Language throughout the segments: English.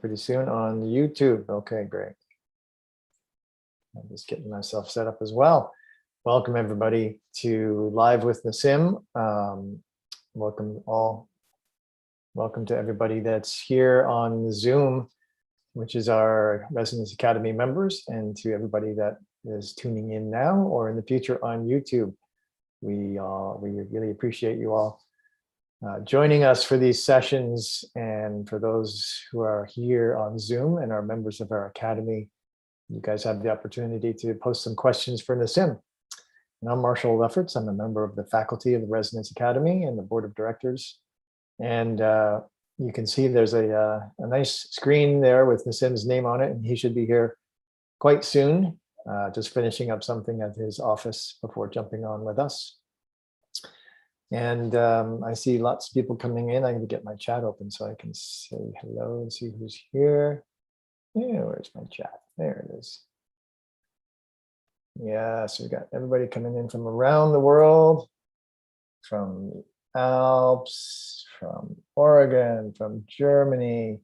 pretty soon on YouTube. Okay, great. I'm just getting myself set up as well. Welcome everybody to Live with Nasim. Welcome all. Welcome to everybody that's here on Zoom, which is our Resonance Academy members, and to everybody that is tuning in now or in the future on YouTube. We really appreciate you all joining us for these sessions, and for those who are here on Zoom and are members of our Academy, you guys have the opportunity to post some questions for Nasim. And I'm Marshall Lefferts. I'm a member of the faculty of the Resonance Academy and the board of directors. And you can see there's a nice screen there with Nassim's name on it, and he should be here quite soon, just finishing up something at his office before jumping on with us. And I see lots of people coming in. I'm going to get my chat open so I can say hello and see who's here. Yeah, where's my chat? There it is. Yeah, so we got everybody coming in from around the world, from the Alps, from Oregon, from Germany,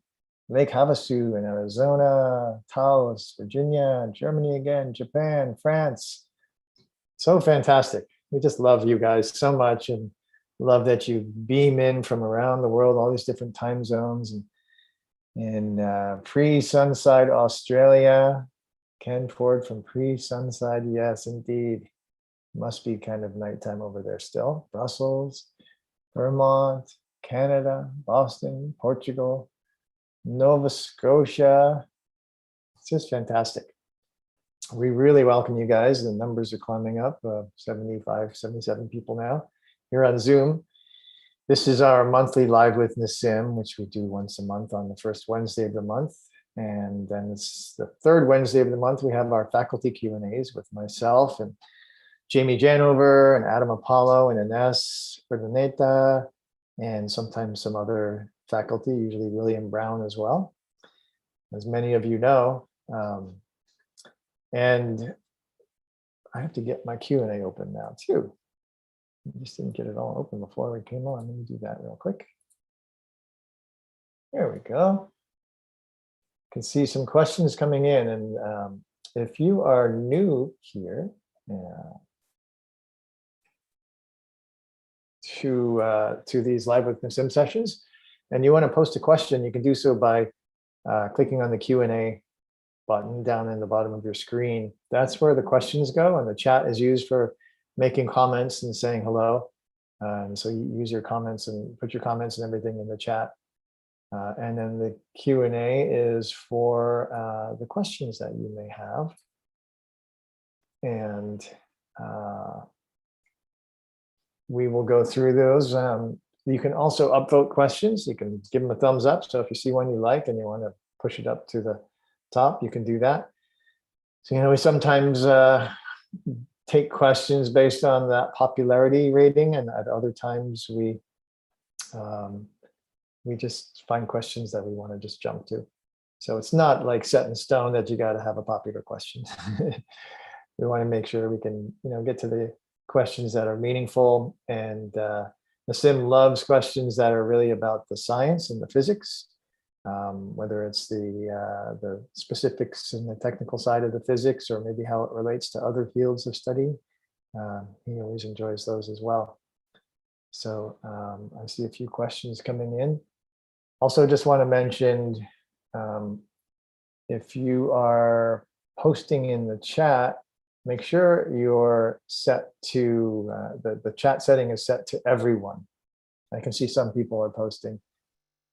Lake Havasu in Arizona, Taos, Virginia, Germany again, Japan, France. So fantastic. We just love you guys so much, and love that you beam in from around the world, all these different time zones. And in pre-Sunside, Australia, Ken Ford from pre-Sunside, yes, indeed. Must be kind of nighttime over there still. Brussels, Vermont, Canada, Boston, Portugal, Nova Scotia. It's just fantastic. We really welcome you guys. The numbers are climbing up, 75, 77 people now here on Zoom. This is our monthly Live with Nasim, which we do once a month on the first Wednesday of the month. And then it's the third Wednesday of the month, we have our faculty Q&As with myself and Jamie Janover and Adam Apollo and Ines Urdaneta, and sometimes some other faculty, usually William Brown as well, as many of you know. And I have to get my Q&A open now too. I just didn't get it all open before we came on. Let me do that real quick. There we go. Can see some questions coming in, and if you are new here to these Live with Nasim sessions, and you want to post a question, you can do so by clicking on the Q&A button down in the bottom of your screen. That's where the questions go, and the chat is used for making comments and saying hello. And so you use your comments and put your comments and everything in the chat. And then the Q&A is for the questions that you may have. And we will go through those. You can also upvote questions. You can give them a thumbs up. So if you see one you like and you want to push it up to the top, you can do that. So, we sometimes take questions based on that popularity rating, and at other times we just find questions that we want to just jump to. So it's not like set in stone that you got to have a popular question. We want to make sure we can, get to the questions that are meaningful. And Nasim loves questions that are really about the science and the physics, whether it's the specifics and the technical side of the physics, or maybe how it relates to other fields of study. He always enjoys those as well. So I see a few questions coming in. Also, just want to mention, if you are posting in the chat, make sure you're set to, the chat setting is set to everyone. I can see some people are posting,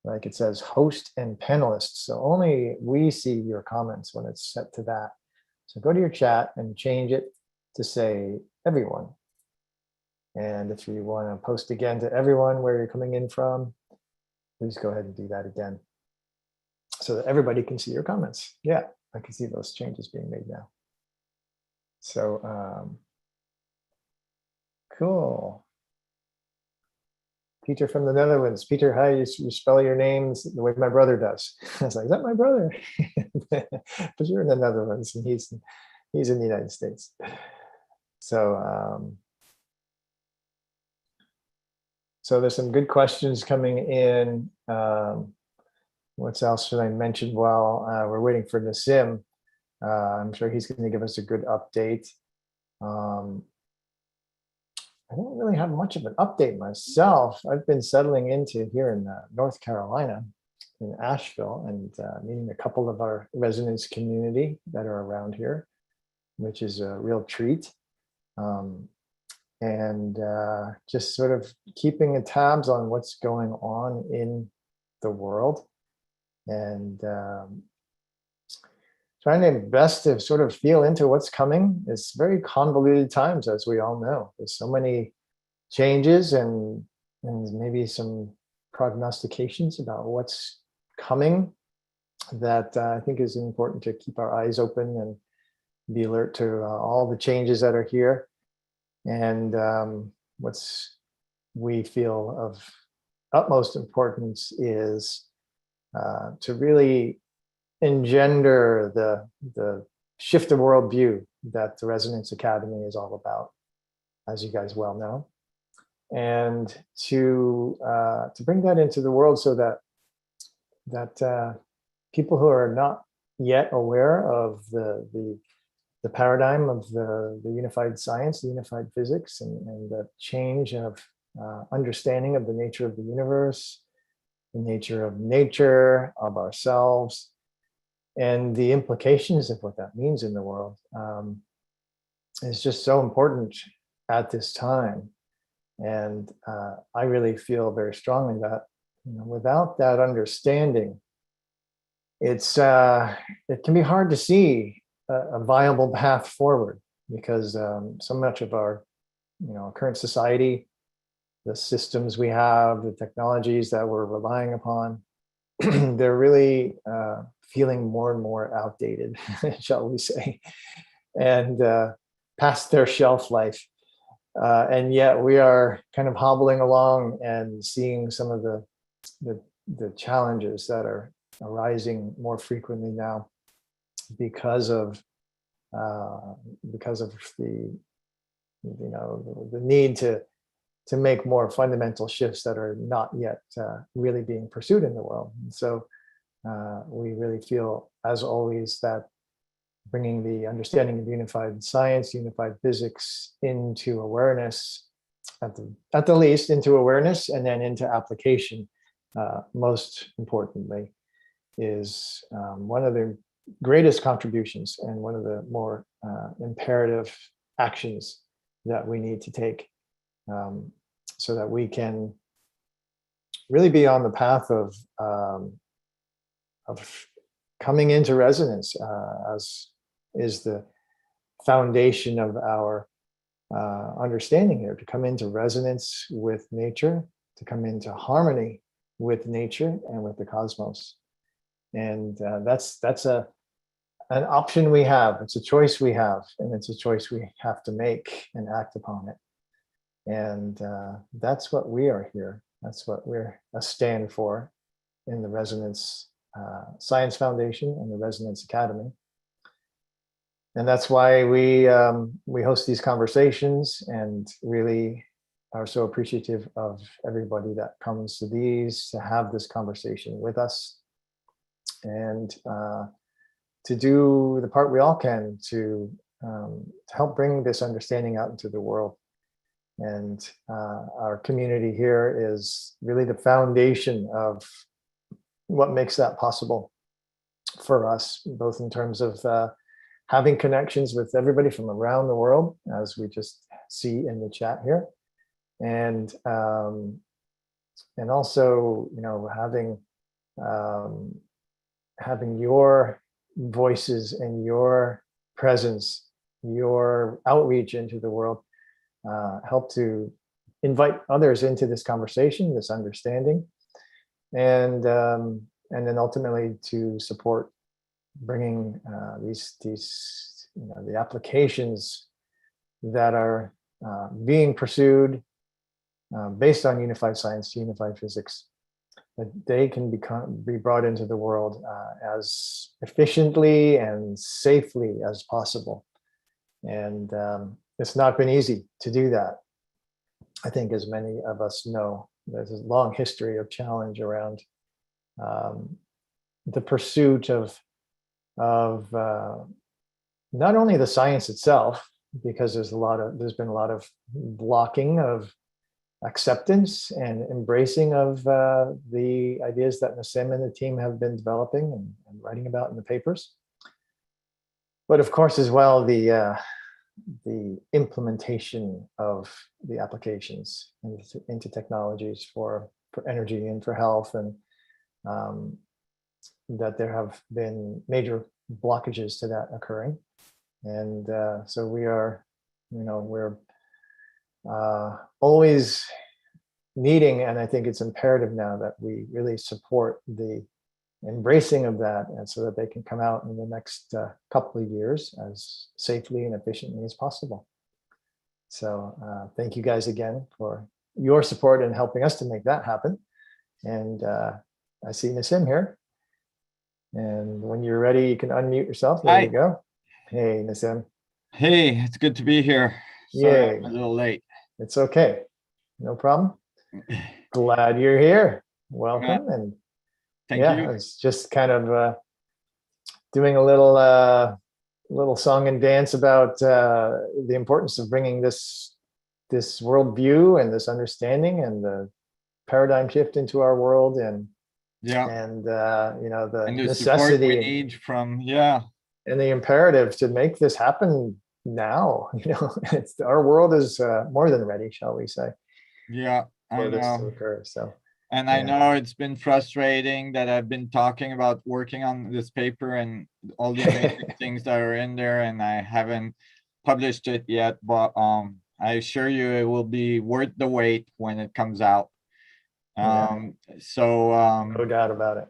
like it says host and panelists. So only we see your comments when it's set to that. So go to your chat and change it to say everyone. And if you want to post again to everyone where you're coming in from, please go ahead and do that again so that everybody can see your comments. Yeah, I can see those changes being made now. So cool. Peter from the Netherlands. Peter, how you spell your names the way my brother does. I was like, is that my brother? But you're in the Netherlands and he's in the United States. So so there's some good questions coming in. what else should I mention while we're waiting for Nasim? I'm sure he's going to give us a good update. Um, I don't really have much of an update myself. I've been settling into here in North Carolina, in Asheville, and meeting a couple of our residents community that are around here, which is a real treat. Um, and just sort of keeping a tabs on what's going on in the world, and trying to best to sort of feel into what's coming. It's very convoluted times, as we all know. There's so many changes and maybe some prognostications about what's coming that I think is important to keep our eyes open and be alert to all the changes that are here. And what's we feel of utmost importance is to really engender the shift of worldview that the Resonance Academy is all about, as you guys well know, and to bring that into the world so that people who are not yet aware of the paradigm of the unified science, the unified physics, and the change of understanding of the nature of the universe, the nature of ourselves, and the implications of what that means in the world is just so important at this time. And I really feel very strongly that without that understanding, it can be hard to see a viable path forward, because so much of our current society, the systems we have, the technologies that we're relying upon, they're really feeling more and more outdated, shall we say, and past their shelf life. And yet we are kind of hobbling along and seeing some of the challenges that are arising more frequently now because of the the need to make more fundamental shifts that are not yet really being pursued in the world. And so we really feel, as always, that bringing the understanding of unified science, unified physics into awareness, at the least into awareness, and then into application, most importantly, is one of the greatest contributions and one of the more imperative actions that we need to take, so that we can really be on the path of coming into resonance, as is the foundation of our understanding here, to come into resonance with nature, to come into harmony with nature and with the cosmos. And that's an option we have. It's a choice we have, and it's a choice we have to make and act upon it. And that's what we are here. That's what we're a stand for in the Resonance Science Foundation and the Resonance Academy. And that's why we host these conversations, and really are so appreciative of everybody that comes to these to have this conversation with us, and to do the part we all can to help bring this understanding out into the world. And our community here is really the foundation of what makes that possible for us, both in terms of having connections with everybody from around the world, as we just see in the chat here, and also having your voices and your presence, your outreach into the world, help to invite others into this conversation, this understanding, and then ultimately to support bringing these the applications that are being pursued based on unified science, unified physics, that they can be brought into the world as efficiently and safely as possible. And it's not been easy to do that. I think, as many of us know, there's a long history of challenge around the pursuit of not only the science itself, because there's been a lot of blocking of acceptance and embracing of the ideas that Nassim and the team have been developing and writing about in the papers. But of course, as well, the implementation of the applications into technologies for energy and for health, and that there have been major blockages to that occurring. And so we're always needing, and I think it's imperative now that we really support the embracing of that, and so that they can come out in the next couple of years as safely and efficiently as possible. So thank you guys again for your support in helping us to make that happen. And I see Nasim here. And when you're ready, you can unmute yourself. There you go. Hey, Nasim. Hey, it's good to be here. Sorry, I'm a little late. It's okay. No problem. Glad you're here. Welcome. And thank you. I was just kind of doing a little song and dance about the importance of bringing this worldview and this understanding and the paradigm shift into our world, and the necessity we need from and the imperative to make this happen now. Our world is more than ready, shall we say? Yeah, I know. This to occur. So. And I know it's been frustrating that I've been talking about working on this paper and all the amazing things that are in there, and I haven't published it yet, but I assure you it will be worth the wait when it comes out. No doubt about it.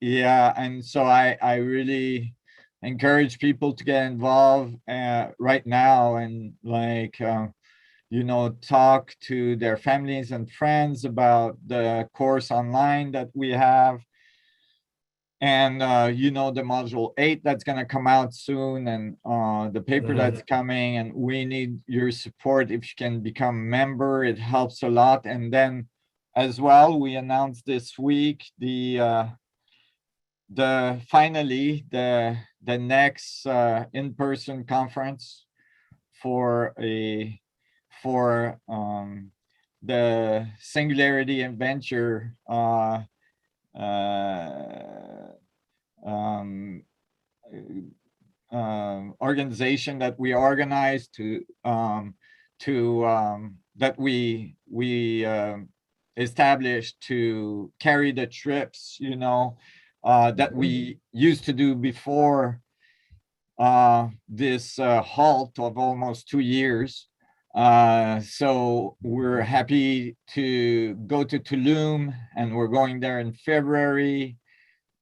Yeah, and so I really encourage people to get involved right now, and talk to their families and friends about the course online that we have. And, the module 8 that's going to come out soon, and the paper that's coming, and we need your support. If you can become a member, it helps a lot. And then as well, we announced this week finally the next in-person conference for the Singularity Adventure organization that we organized that we established to carry the trips, that we used to do before this halt of almost 2 years. So we're happy to go to Tulum, and we're going there in February.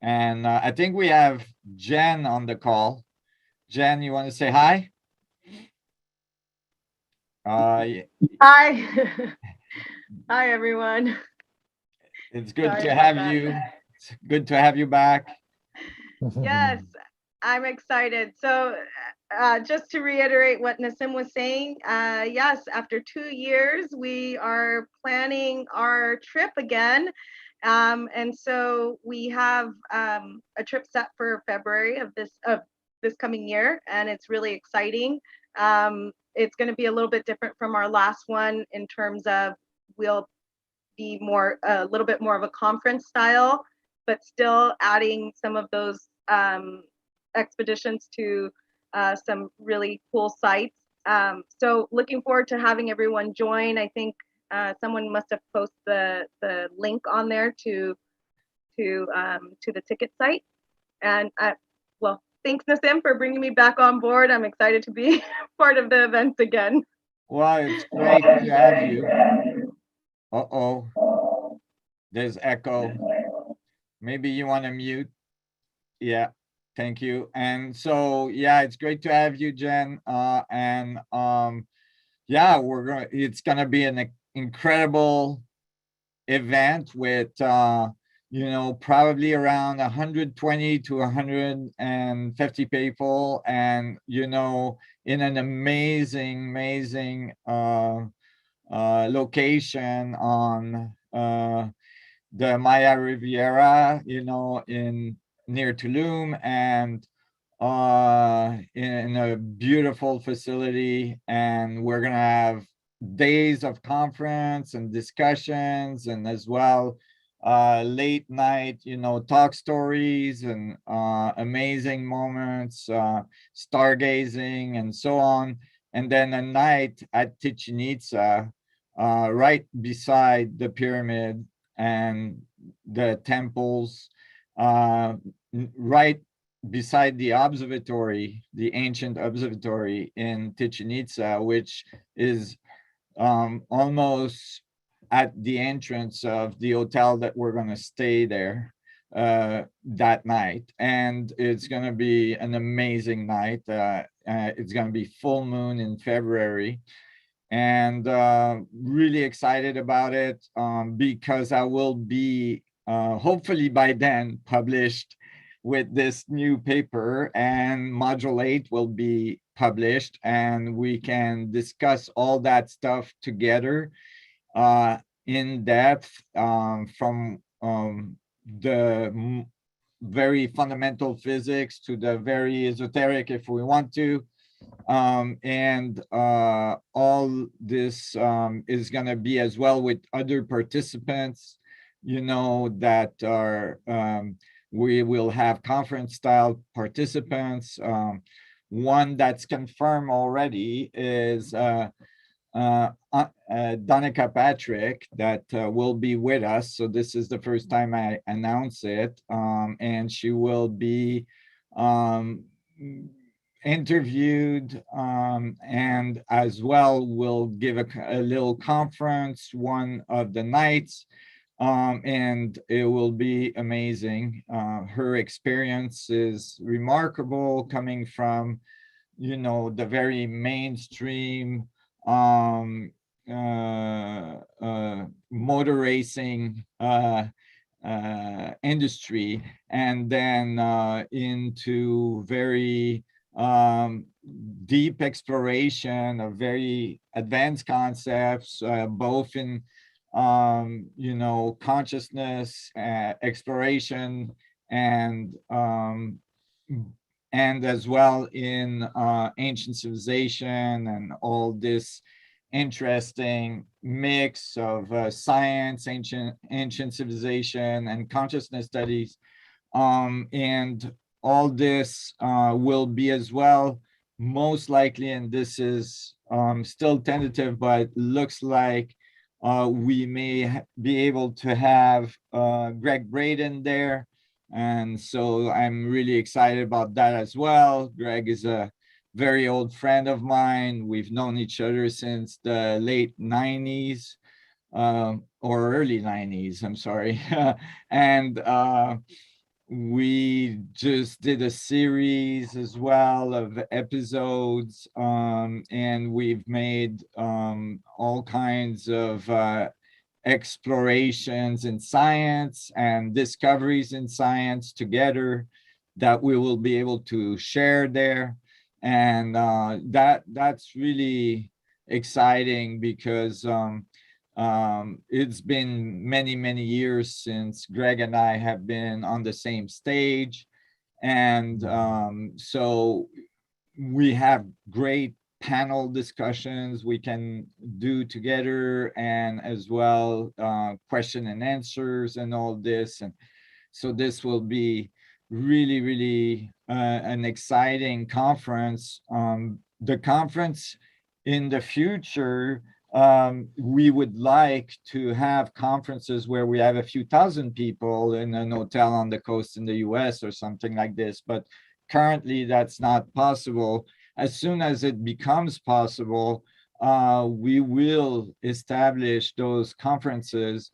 And I think we have Jen on the call. Jen, you want to say hi? Hi. Hi, everyone. It's good to have you. It's good to have you back. Yes, I'm excited. So just to reiterate what Nassim was saying, yes, after 2 years, we are planning our trip again. And so we have a trip set for February of this coming year, and it's really exciting. It's going to be a little bit different from our last one in terms of we'll be a little bit more of a conference style, but still adding some of those expeditions to some really cool sites. So looking forward to having everyone join. I think someone must have posted the link on there to the ticket site. And well, thanks, Nassim, for bringing me back on board. I'm excited to be part of the events again. Well, it's great to have you. Uh-oh, there's echo. Maybe you want to mute. Yeah, thank you. And so, yeah, it's great to have you, Jen. Yeah, it's gonna be an incredible event with probably around 120 to 150 people, and in an amazing location on the Maya Riviera, in near Tulum, and in a beautiful facility. And we're gonna have days of conference and discussions, and as well late night, talk stories and amazing moments, stargazing and so on. And then a night at Chichen Itza, right beside the pyramid and the temples, right beside the observatory, the ancient observatory in Chichen Itza, which is almost at the entrance of the hotel that we're going to stay there that night. And it's going to be an amazing night. It's going to be full moon in February, and really excited about it, because I will be hopefully by then published with this new paper, and module 8 will be published, and we can discuss all that stuff together in depth, from the very fundamental physics to the very esoteric if we want to. And all this is going to be as well with other participants, that are, we will have conference style participants. One that's confirmed already is Danica Patrick, that will be with us. So this is the first time I announce it. And she will be interviewed, and as well will give a little conference one of the nights, and it will be amazing. Her experience is remarkable, coming from the very mainstream motor racing industry, and then into very deep exploration of very advanced concepts, both in consciousness exploration, and as well in ancient civilization, and all this interesting mix of science, ancient civilization, and consciousness studies. And all this will be as well, most likely, and this is still tentative, but looks like we may be able to have Greg Braden there. And so I'm really excited about that as well. Greg is a very old friend of mine. We've known each other since the late 90s, or early 90s, I'm sorry. And we just did a series as well of episodes, and we've made all kinds of explorations in science and discoveries in science together that we will be able to share there. And that's really exciting, because it's been many years since Greg and I have been on the same stage. And so we have great panel discussions we can do together, and as well question and answers and all this. And so this will be really an exciting conference. The conference in the future, we would like to have conferences where we have a few thousand people in an hotel on the coast in the US or something like this, but currently that's not possible. As soon as it becomes possible, we will establish those conferences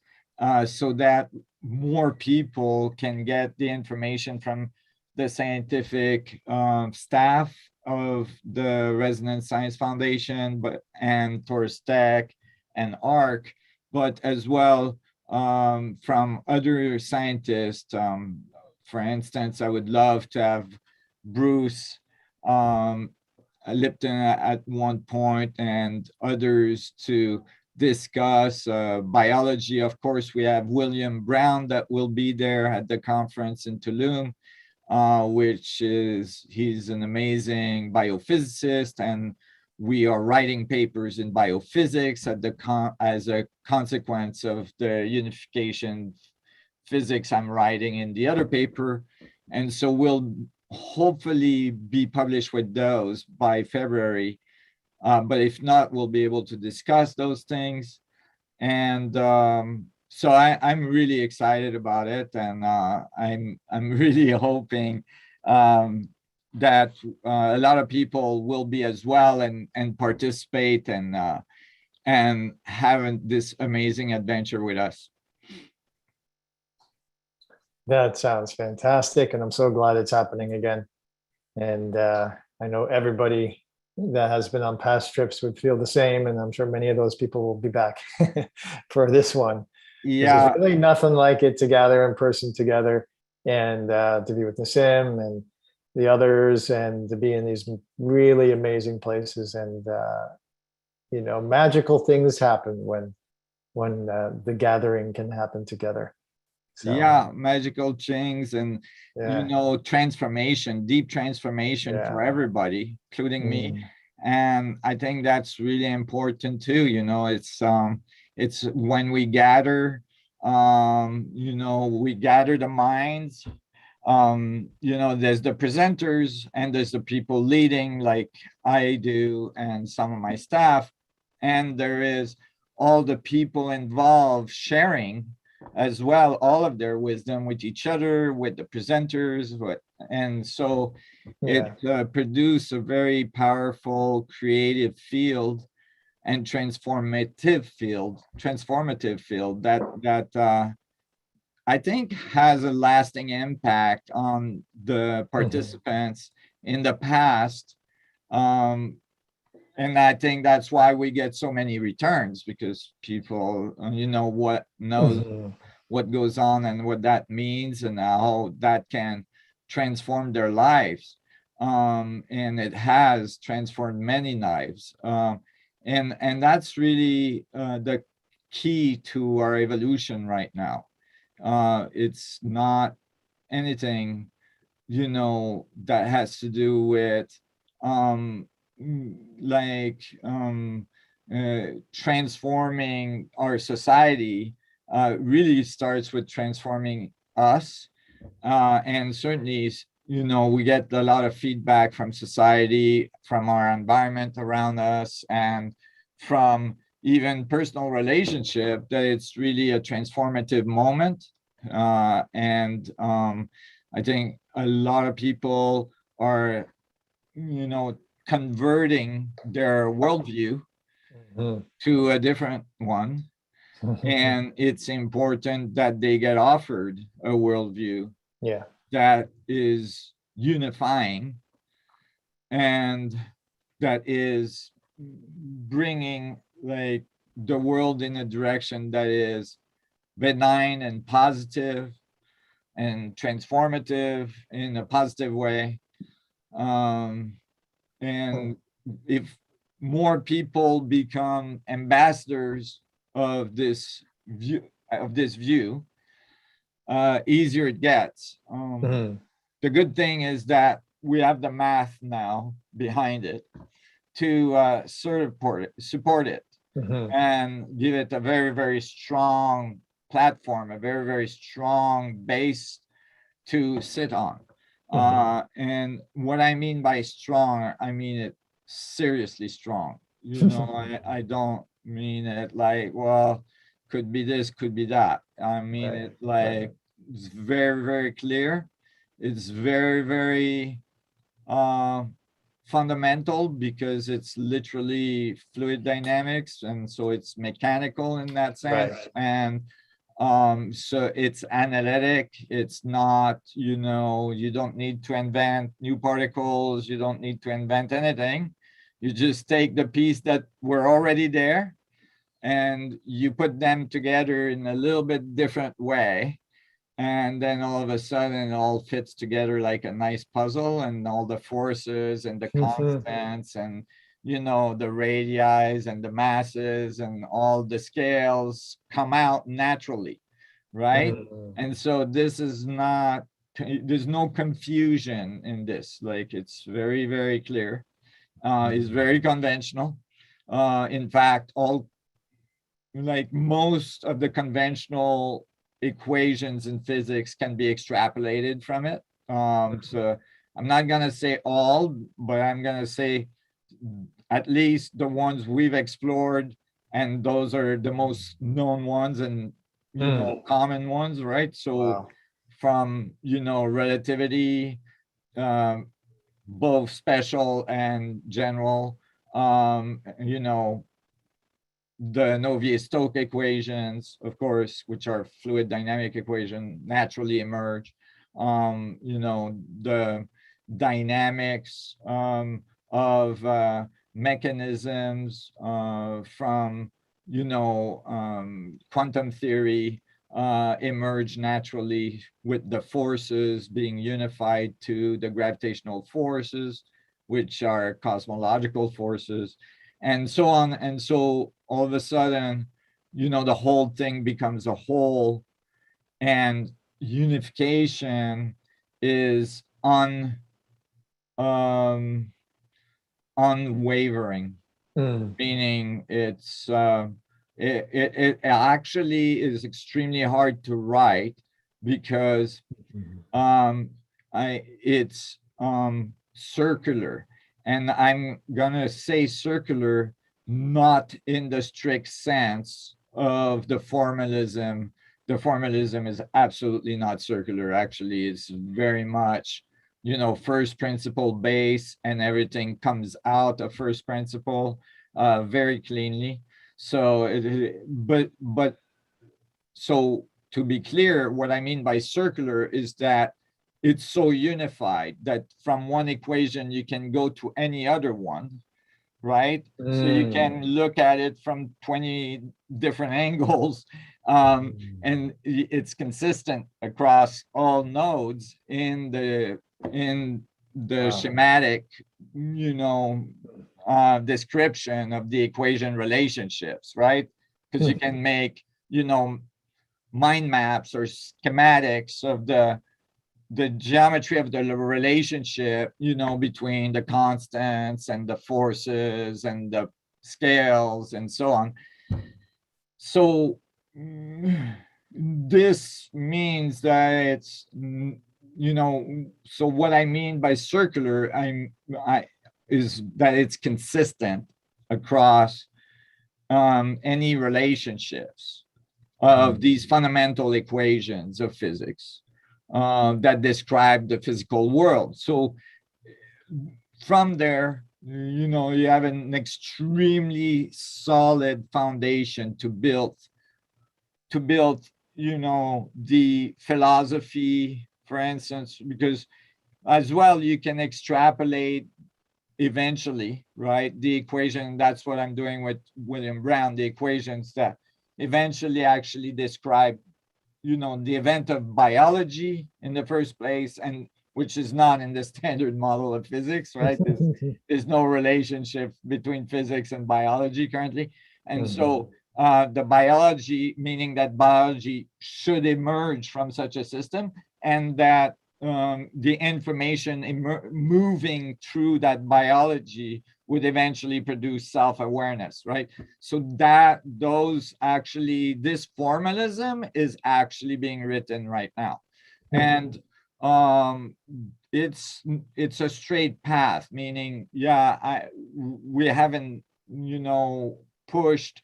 so that more people can get the information from the scientific staff of the Resonance Science Foundation, and Taurus Tech and ARC, but as well from other scientists. For instance, I would love to have Bruce Lipton at one point, and others, to discuss biology. Of course, we have William Brown that will be there at the conference in Tulum. which is, he's an amazing biophysicist, and we are writing papers in biophysics as a consequence of the unification physics I'm writing in the other paper. And so we'll hopefully be published with those by February. But if not, we'll be able to discuss those things. And so I'm really excited about it, and I'm really hoping that a lot of people will be as well, and participate, and having this amazing adventure with us. That sounds fantastic, and I'm so glad it's happening again. And I know everybody that has been on past trips would feel the same, and I'm sure many of those people will be back for this one. Yeah, There's really nothing like it to gather in person together, and to be with Nassim and the others, and to be in these really amazing places. And you know, magical things happen when the gathering can happen together. So, yeah, magical things, and yeah. you know, transformation, deep transformation for Yeah. everybody, including me. Mm. And I think that's really important too. You know, it's when we gather, you know, we gather the minds. You know, there's the presenters and there's the people leading, like I do, and some of my staff, and there is all the people involved sharing as well, all of their wisdom with each other, with the presenters, and so Yeah. it produced a very powerful creative field and transformative field that I think has a lasting impact on the participants in the past. And I think that's why we get so many returns, because people, you know, knows what goes on and what that means, and how that can transform their lives. And it has transformed many lives. And that's really the key to our evolution right now. It's not anything, you know, that has to do with um, like transforming our society. Really starts with transforming us. And certainly, you know, we get a lot of feedback from society, from our environment around us, and from even personal relationship, that it's really a transformative moment. And I think a lot of people are, you know, converting their worldview to a different one. And it's important that they get offered a worldview Yeah. that is unifying, and that is bringing like the world in a direction that is benign and positive and transformative in a positive way. And if more people become ambassadors of this view, easier it gets. The good thing is that we have the math now behind it to support it and give it a very, very strong platform, a very, very strong base to sit on. And what I mean by strong, I mean it seriously strong. You know, I don't mean it like, well, could be this, could be that. I mean it like it's very, very clear. It's very, very fundamental, because it's literally fluid dynamics, and so it's mechanical in that sense. And so it's analytic. It's not, you know, you don't need to invent new particles, you don't need to invent anything. You just take the piece that were already there and you put them together in a little bit different way, and then all of a sudden it all fits together like a nice puzzle, and all the forces and the constants and, you know, the radii and the masses and all the scales come out naturally, right? And so this is not there's no confusion in this. Like, it's very, very clear. It's very conventional. In fact, like most of the conventional equations in physics can be extrapolated from it. So I'm not gonna say all, but I'm gonna say at least the ones we've explored, and those are the most known ones and common ones, right? So Wow. from relativity, both special and general, the Navier-Stokes equations, of course, which are fluid dynamic equation, naturally emerge. The dynamics of mechanisms from quantum theory emerge naturally, with the forces being unified to the gravitational forces, which are cosmological forces, and so on. And so all of a sudden, the whole thing becomes a whole, and unification is unwavering, meaning it actually is extremely hard to write, because it's circular, and I'm gonna say circular not in the strict sense of the formalism. The formalism is absolutely not circular. Actually, it's very much first principle base, and everything comes out of first principle very cleanly. So so to be clear, what I mean by circular is that it's so unified that from one equation you can go to any other one, right? So you can look at it from 20 different angles, and it's consistent across all nodes in the schematic, description of the equation relationships, right? Because you can make, mind maps or schematics of the geometry of the relationship, between the constants and the forces and the scales and so on. So this means that it's, so what I mean by circular, is that it's consistent across any relationships of these fundamental equations of physics that describe the physical world. So from there, you have an extremely solid foundation to build, the philosophy, for instance, because as well, you can extrapolate eventually, right? The equation, that's what I'm doing with William Brown, the equations that eventually actually describe, the event of biology in the first place, and which is not in the standard model of physics, right? There's no relationship between physics and biology currently. And so the biology, meaning that biology should emerge from such a system, and that the information moving through that biology would eventually produce self-awareness, right? So that this formalism is actually being written right now. And it's a straight path, meaning, we haven't, pushed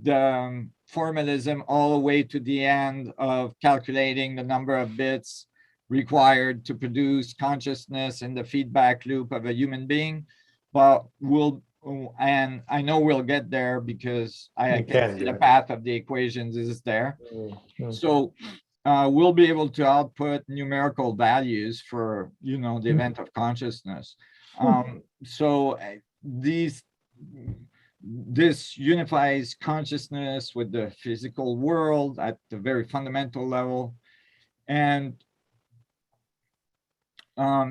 the formalism all the way to the end of calculating the number of bits required to produce consciousness in the feedback loop of a human being, but and I know we'll get there, because I can see the path of the equations is there. So we'll be able to output numerical values for the event of consciousness. So this unifies consciousness with the physical world at the very fundamental level, and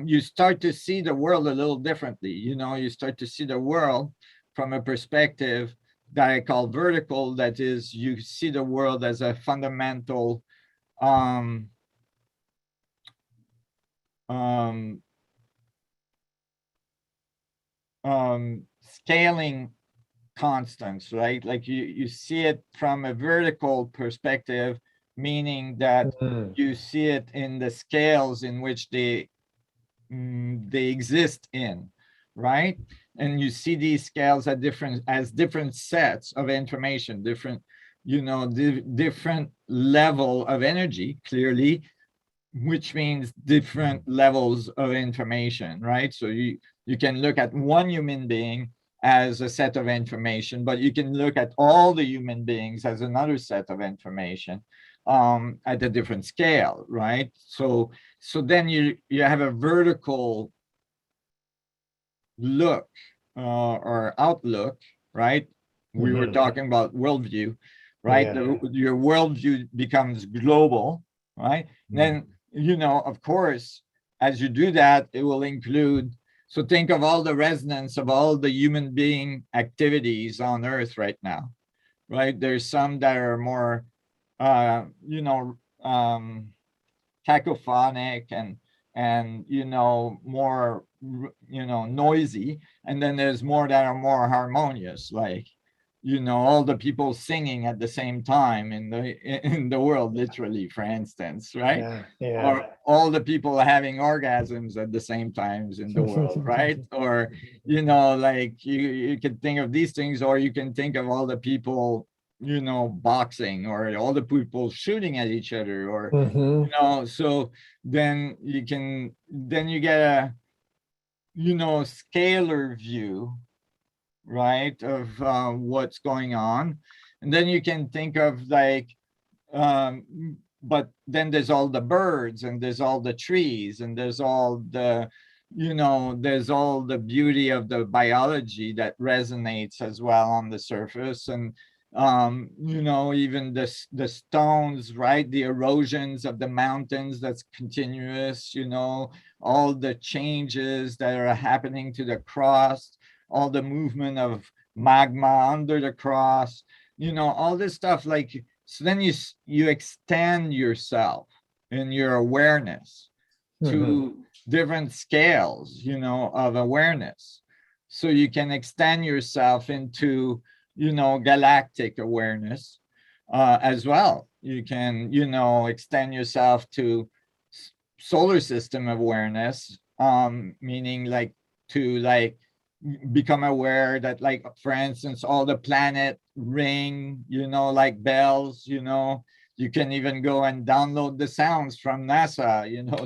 you start to see the world a little differently. You start to see the world from a perspective that I call vertical. That is, you see the world as a fundamental um, scaling constants, right? Like you see it from a vertical perspective, meaning that Mhm. you see it in the scales in which they exist in, right? And you see these scales at different sets of information, different, different level of energy, clearly, which means different levels of information, right? So you can look at one human being as a set of information, but you can look at all the human beings as another set of information at a different scale, right? So then you have a vertical look or outlook, right? We were Mhm. talking about worldview, right? Yeah. Your worldview becomes global, right? Then, of course, as you do that, it will include, so think of all the resonance of all the human being activities on Earth right now, right? There's some that are more, cacophonic and more noisy, and then there's more that are more harmonious, like all the people singing at the same time in the world, literally, for instance, right? Yeah. Yeah. Or all the people having orgasms at the same times in the world, right? Or like you can think of these things, or you can think of all the people boxing, or all the people shooting at each other, or Mhm. so then you get a scalar view, right, of what's going on. And then you can think of like um but then there's all the birds, and there's all the trees, and there's all the there's all the beauty of the biology that resonates as well on the surface. And even the stones, right, the erosions of the mountains, that's continuous, all the changes that are happening to the crust, all the movement of magma under the crust, all this stuff. Like, so then you extend yourself in your awareness Mhm. to different scales, of awareness. So you can extend yourself into, galactic awareness as well. You can, extend yourself to solar system awareness, meaning like to like become aware that, like, for instance, all the planet ring, like bells, you can even go and download the sounds from NASA,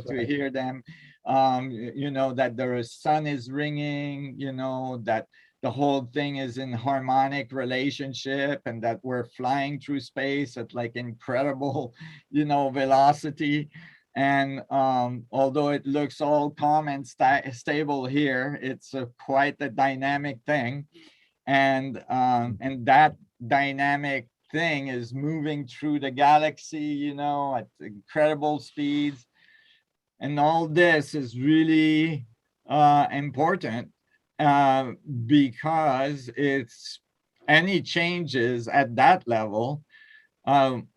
to Right. hear them. That the sun is ringing, that the whole thing is in harmonic relationship, and that we're flying through space at like incredible, velocity. And although it looks all calm and stable here, it's quite a dynamic thing. And that dynamic thing is moving through the galaxy, at incredible speeds. And all this is really important uh, because it's any changes at that level, um,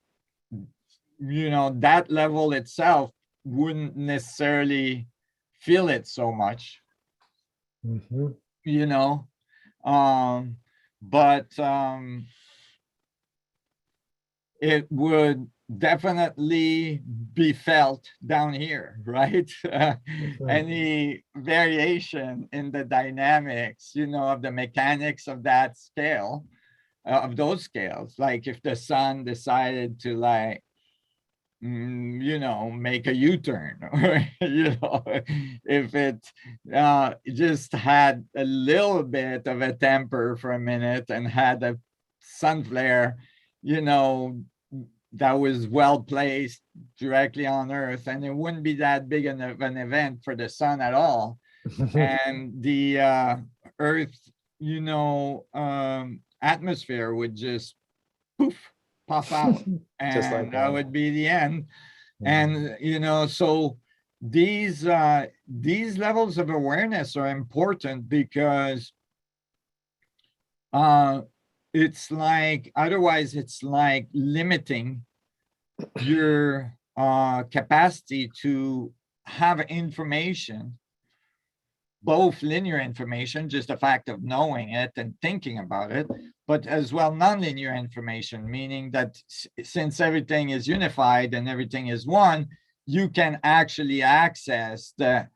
that level itself wouldn't necessarily feel it so much, Mhm. you know. Um, but it would definitely be felt down here, right? Mhm. Any variation in the dynamics, of the mechanics of that scale, of those scales, like if the sun decided to like make a U-turn, or if it just had a little bit of a temper for a minute and had a sun flare, you know, that was well placed directly on Earth, and it wouldn't be that big an event for the sun at all, and the Earth, atmosphere would just poof, pop out, Just like and that that. would be the end. Mhm. And so these levels of awareness are important because uh it's like, otherwise it's like limiting your capacity to have information, both linear information, just the fact of knowing it and thinking about it, but as well nonlinear information, meaning that since everything is unified and everything is one, you can actually access the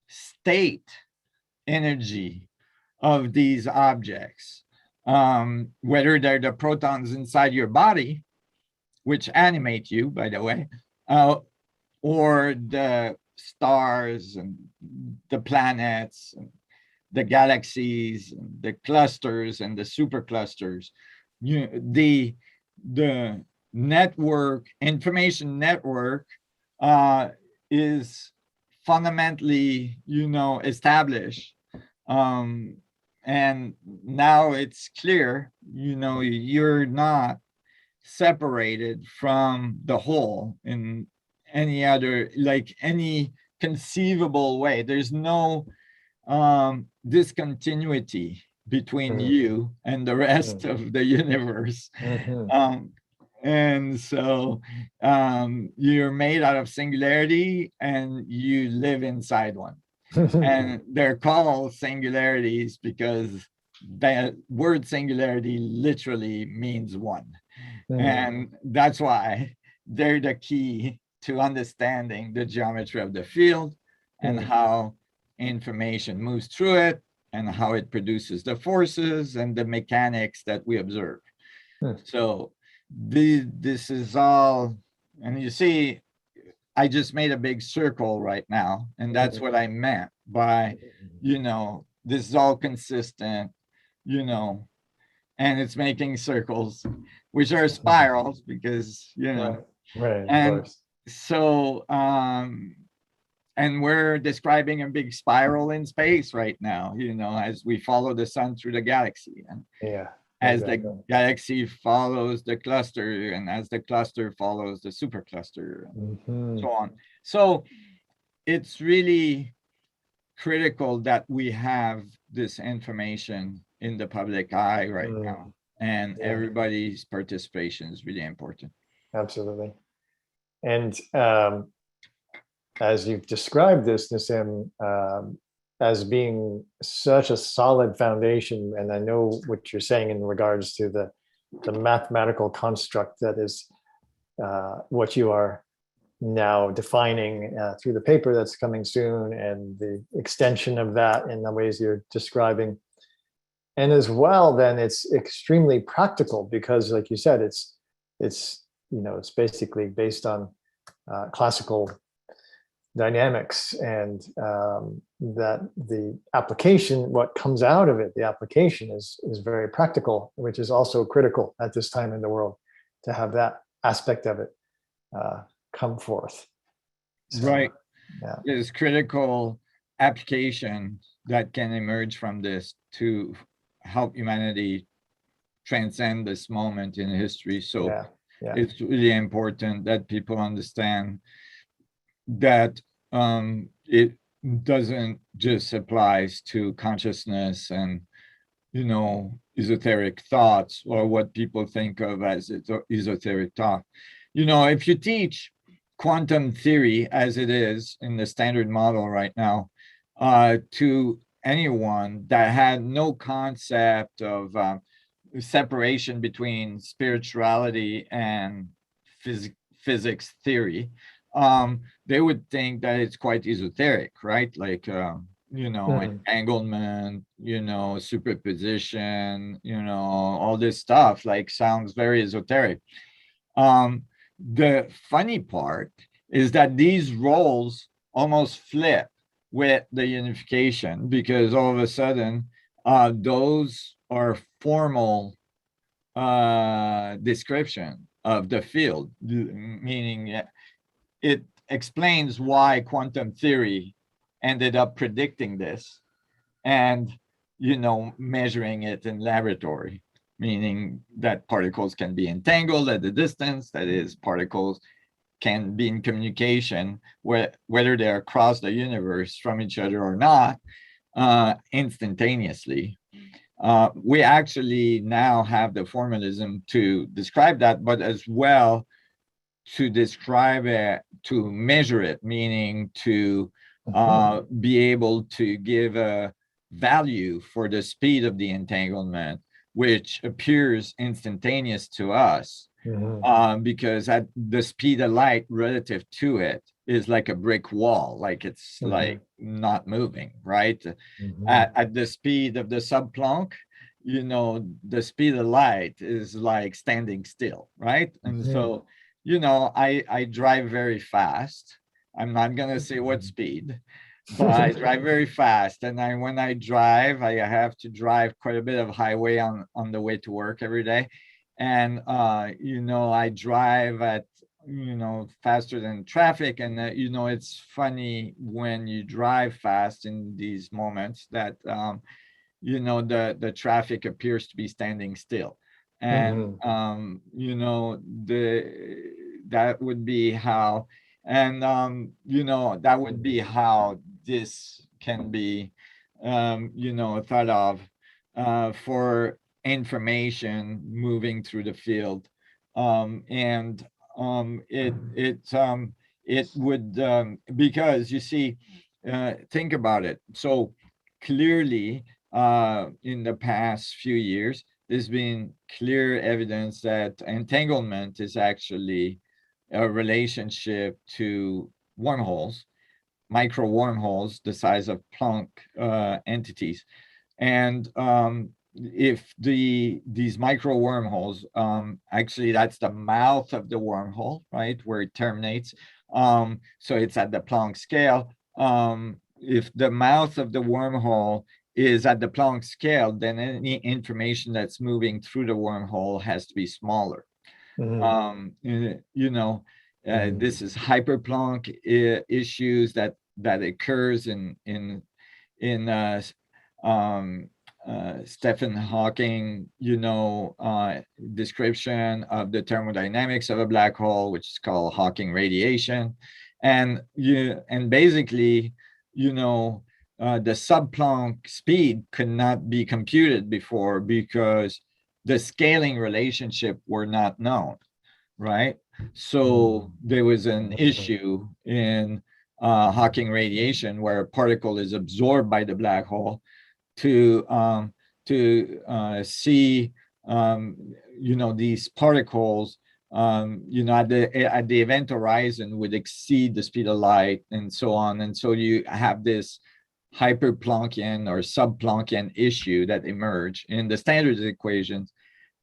state energy of these objects, whether they're the protons inside your body, which animate you, by the way, or the stars and the planets, and the galaxies, and the clusters and the superclusters. The network, information network, is fundamentally, established. And now it's clear, you're not separated from the whole in any other, like any conceivable way. There's no discontinuity between you and the rest of the universe. And so you're made out of singularity and you live inside one. And they're called singularities because the word singularity literally means one. And that's why they're the key to understanding the geometry of the field and how information moves through it and how it produces the forces and the mechanics that we observe. So this is all, and you see, I just made a big circle right now, and that's what I meant by, this is all consistent, and it's making circles, which are spirals because, Right, and of course. so, and we're describing a big spiral in space right now, as we follow the sun through the galaxy. And as the galaxy follows the cluster, and as the cluster follows the supercluster, and so on. So it's really critical that we have this information in the public eye right now, and everybody's participation is really important. Absolutely. And as you've described this, Nassim, as being such a solid foundation, and I know what you're saying in regards to the mathematical construct that is what you are now defining through the paper that's coming soon, and the extension of that in the ways you're describing. And as well, then it's extremely practical because, like you said, it's basically based on classical dynamics, and that the application, what comes out of it, the application is very practical, which is also critical at this time in the world to have that aspect of it come forth. So, right. There's critical application that can emerge from this to help humanity transcend this moment in history. So it's really important that people understand that it doesn't just applies to consciousness and esoteric thoughts, or what people think of as esoteric thought. If you teach quantum theory as it is in the standard model right now to anyone that had no concept of separation between spirituality and physics theory, they would think that it's quite esoteric, right? Like, entanglement, superposition, all this stuff, like, sounds very esoteric. The funny part is that these roles almost flip with the unification, because all of a sudden, those are formal description of the field, meaning it explains why quantum theory ended up predicting this and, measuring it in laboratory, meaning that particles can be entangled at a distance, that is, particles can be in communication, whether they're across the universe from each other or not, instantaneously. We actually now have the formalism to describe that, but as well, to describe it, to measure it, meaning to be able to give a value for the speed of the entanglement, which appears instantaneous to us, because at the speed of light relative to it is like a brick wall, like it's like not moving, right? At the speed of the sub-Planck, you know, the speed of light is like standing still, right? And so, you know, I drive very fast. I'm not gonna say what speed, but I drive very fast. And when I drive, I have to drive quite a bit of highway on the way to work every day. And, you know, I drive at, you know, faster than traffic. And, you know, it's funny when you drive fast in these moments that, you know, the traffic appears to be standing still. And, you know, that would be how, and, you know, that would be how this can be, you know, thought of for information moving through the field. And it would, because you see, think about it. So clearly, in the past few years, there's been clear evidence that entanglement is actually a relationship to wormholes, micro wormholes, the size of Planck entities. And if these micro wormholes, actually that's the mouth of the wormhole, right, where it terminates. So it's at the Planck scale. If the mouth of the wormhole is at the Planck scale, then any information that's moving through the wormhole has to be smaller. You know, this is hyperplanck issues that occurs in Stephen Hawking, you know, description of the thermodynamics of a black hole, which is called Hawking radiation. And basically, you know, the sub-Planck speed could not be computed before because the scaling relationship were not known, right? So there was an issue in Hawking radiation where a particle is absorbed by the black hole to see, you know, these particles, you know, at the event horizon would exceed the speed of light and so on. And so you have this hyperplanckian or subplanckian issue that emerge in the standard equations,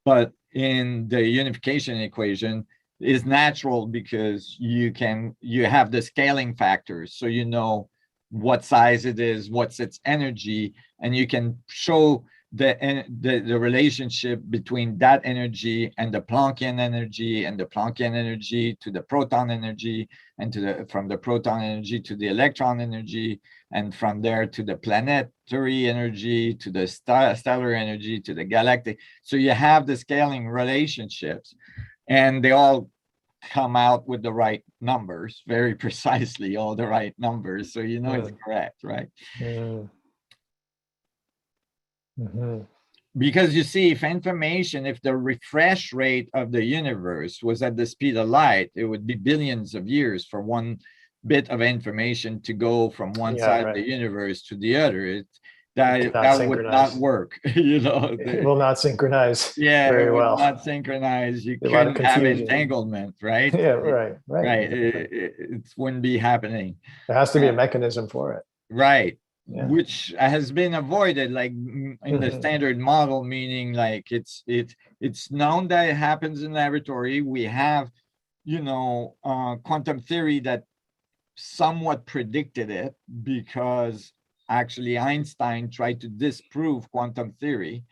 but in the unification equation is natural because you have the scaling factors, so you know what size it is, what's its energy, and you can show the relationship between that energy and the Planckian energy, and the Planckian energy to the proton energy, and from the proton energy to the electron energy, and from there to the planetary energy, to the stellar energy, to the galactic. So you have the scaling relationships, and they all come out with the right numbers, very precisely, all the right numbers. So you know it's correct, right? Because you see, if the refresh rate of the universe was at the speed of light, it would be billions of years for one bit of information to go from one side of the universe to the other. That would not work. You know, it will not synchronize. Yeah, very it would well. not synchronize. You couldn't have entanglement, right? Yeah, right. It wouldn't be happening. There has to be a mechanism for it. Right. Yeah. Which has been avoided, like in the standard model, meaning like it's known that it happens in laboratory. We have, you know, quantum theory that somewhat predicted it, because actually Einstein tried to disprove quantum theory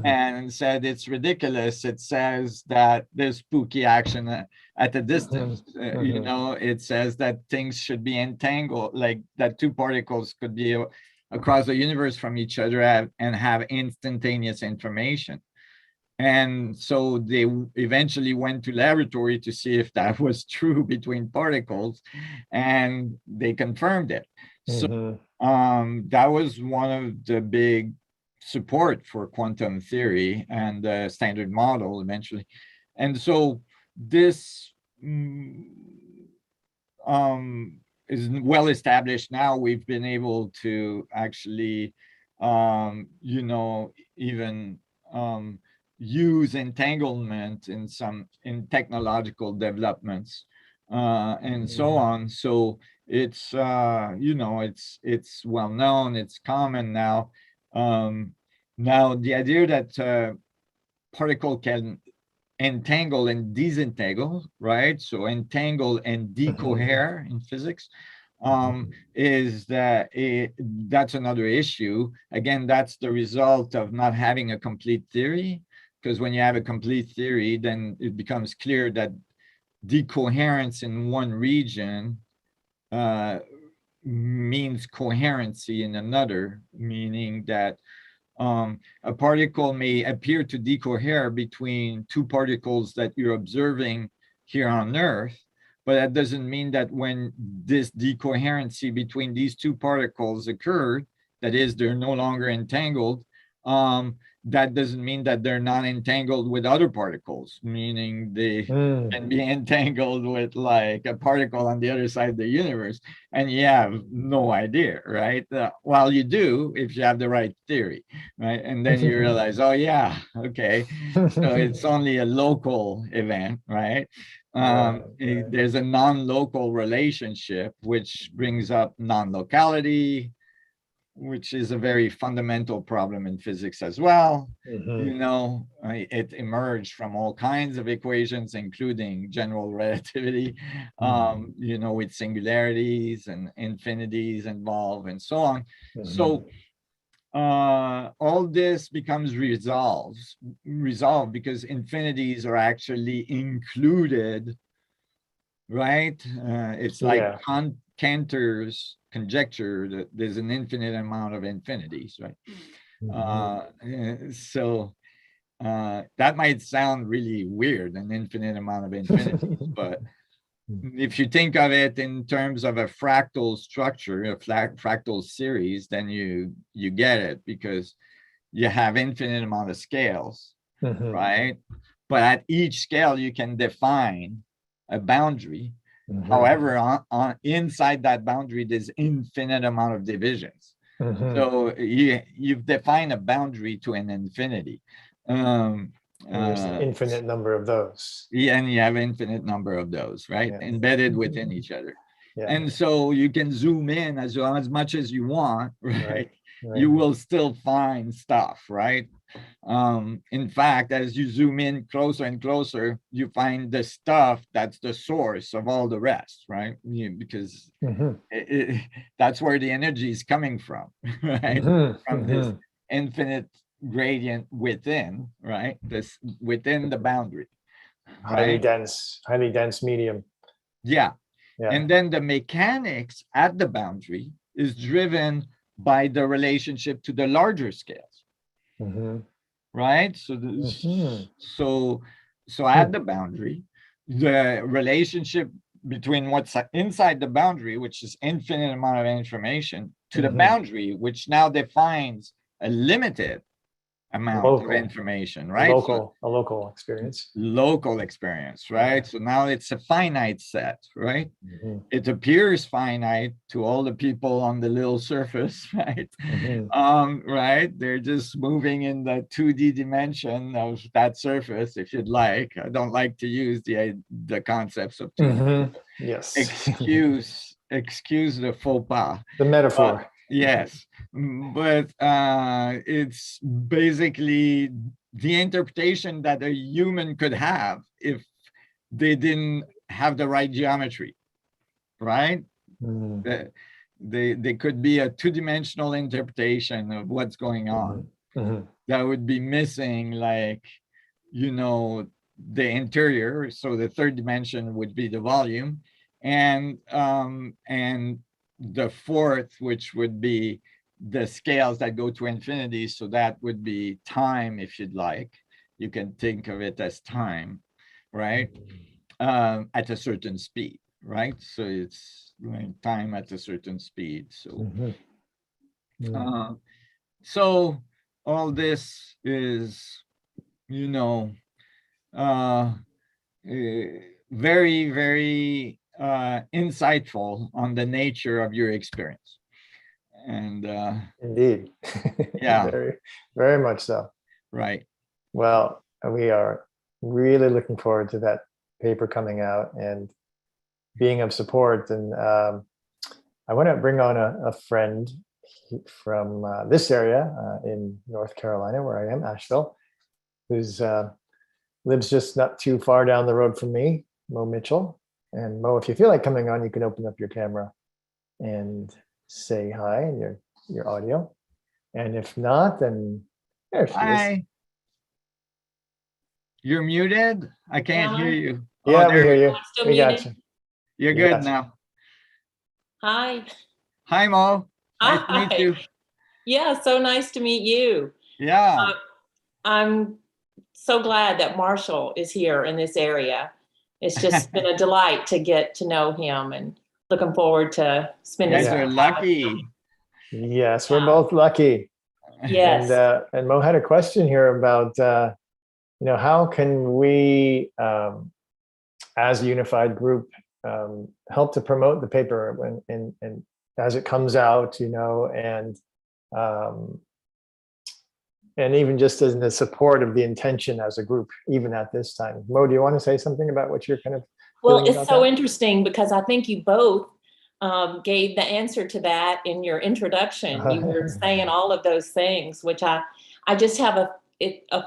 and said it's ridiculous. It says that there's spooky action at a distance. You know, it says that things should be entangled, like that two particles could be across the universe from each other and have instantaneous information. And so they eventually went to laboratory to see if that was true between particles, and they confirmed it. So that was one of the big support for quantum theory and the standard model eventually. And so this is well established now. We've been able to actually, you know, even use entanglement in technological developments and so on. So it's you know, it's well known, it's common now. Now the idea that particle can entangle and disentangle, right? So entangle and decohere in physics is that that's another issue. Again, that's the result of not having a complete theory, because when you have a complete theory, then it becomes clear that decoherence in one region means coherency in another, meaning that a particle may appear to decohere between two particles that you're observing here on Earth, but that doesn't mean that when this decoherency between these two particles occurred, that is, they're no longer entangled, that doesn't mean that they're not entangled with other particles, meaning they can be entangled with like a particle on the other side of the universe, and you have no idea, right? Well, you do if you have the right theory, right? And then you realize, oh yeah, okay, so it's only a local event, right? There's a non-local relationship, which brings up non-locality, which is a very fundamental problem in physics as well. You know, it emerged from all kinds of equations, including general relativity, you know, with singularities and infinities involved and so on. So all this becomes resolved because infinities are actually included, right? It's like Cantor's conjecture that there's an infinite amount of infinities, right? So that might sound really weird, an infinite amount of infinities, but if you think of it in terms of a fractal structure, a fractal series, then you get it, because you have infinite amount of scales, right? But at each scale, you can define a boundary. However, inside that boundary, there's infinite amount of divisions. So you've defined a boundary to an infinity. There's an infinite number of those. Yeah, and you have infinite number of those, right? Embedded within each other. And so you can zoom in as much as you want, right? You will still find stuff, right? In fact, as you zoom in closer and closer, you find the stuff that's the source of all the rest, right? Because that's where the energy is coming from, right? From this infinite gradient within, right? This within the boundary. Highly dense medium. Yeah. And then the mechanics at the boundary is driven by the relationship to the larger scales. Right? So so at the boundary, the relationship between what's inside the boundary, which is infinite amount of information, to the boundary, which now defines a limited amount of information, right? A local experience. Local experience, right? So now it's a finite set, right? It appears finite to all the people on the little surface, right? Right? They're just moving in the 2D dimension of that surface, if you'd like. I don't like to use the concepts of 2D. Yes. Excuse the faux pas. The metaphor. Yes, but it's basically the interpretation that a human could have if they didn't have the right geometry, right? They could be a two-dimensional interpretation of what's going on. That would be missing, like, you know, the interior. So the third dimension would be the volume, and the fourth, which would be the scales that go to infinity. So that would be time, if you'd like. You can think of it as time, right? At a certain speed, right? So it's time at a certain speed. So, so all this is, you know, very, very insightful on the nature of your experience. And Indeed. yeah, Very, very much so. right. Well, we are really looking forward to that paper coming out and being of support. And I want to bring on a friend from this area in North Carolina, where I am, Asheville, who's lives just not too far down the road from me, Mo Mitchell. And Mo, if you feel like coming on, you can open up your camera and say hi and your audio. And if not, then there she is. Hi. You're muted. I can't hear you. Yeah, Oh, we hear you. I'm still We got muted. you. You're We good got you. now. Hi. Hi, Mo. Nice to meet Hi. you. Yeah, so nice to meet you. Yeah. I'm so glad that Marshall is here in this area. It's just been a delight to get to know him, and looking forward to You spending guys some are time with lucky. him. Yes, we're both lucky. Yes. And Mo had a question here about how can we as a unified group help to promote the paper when and as it comes out, and even just as in the support of the intention as a group, even at this time. Mo, do you want to say something about what you're kind of Well, feeling it's about so that? interesting because I think you both gave the answer to that in your introduction. You were saying all of those things, which I just have a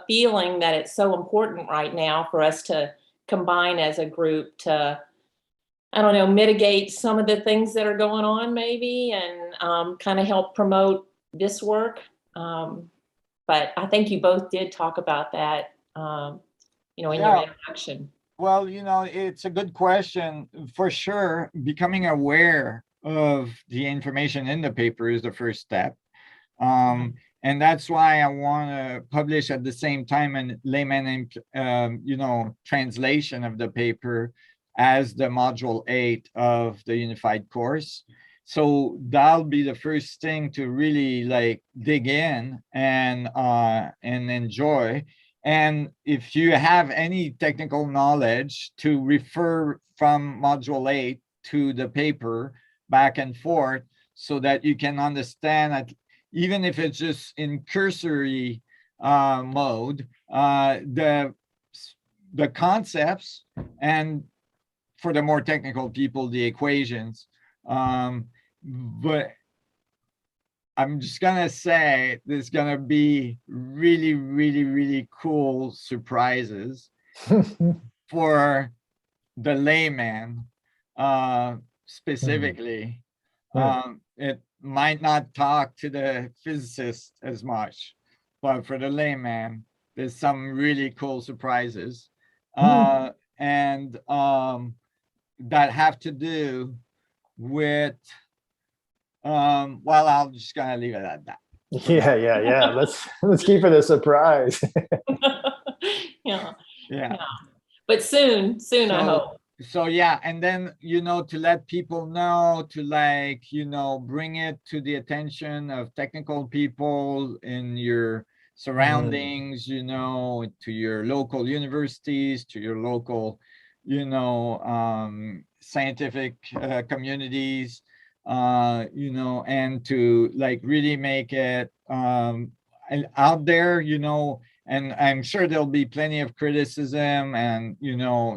feeling that it's so important right now for us to combine as a group to, I don't know, mitigate some of the things that are going on maybe, and kind of help promote this work. But I think you both did talk about that, in your introduction. Well, it's a good question. For sure, becoming aware of the information in the paper is the first step. And that's why I want to publish at the same time a layman, translation of the paper as the module 8 of the Unified Course. So that'll be the first thing to really like dig in and enjoy. And if you have any technical knowledge, to refer from module 8 to the paper back and forth so that you can understand, even if it's just in cursory mode, the concepts, and for the more technical people, the equations. But I'm just gonna say there's gonna be really, really, really cool surprises for the layman, specifically. It might not talk to the physicist as much, but for the layman, there's some really cool surprises, and that have to do with well, I'm just gonna leave it at that. Yeah. Let's keep it a surprise. Yeah. But soon, I hope. So yeah, and then to let people know, to bring it to the attention of technical people in your surroundings, to your local universities, to your local scientific communities, and to really make it out there, and I'm sure there'll be plenty of criticism, and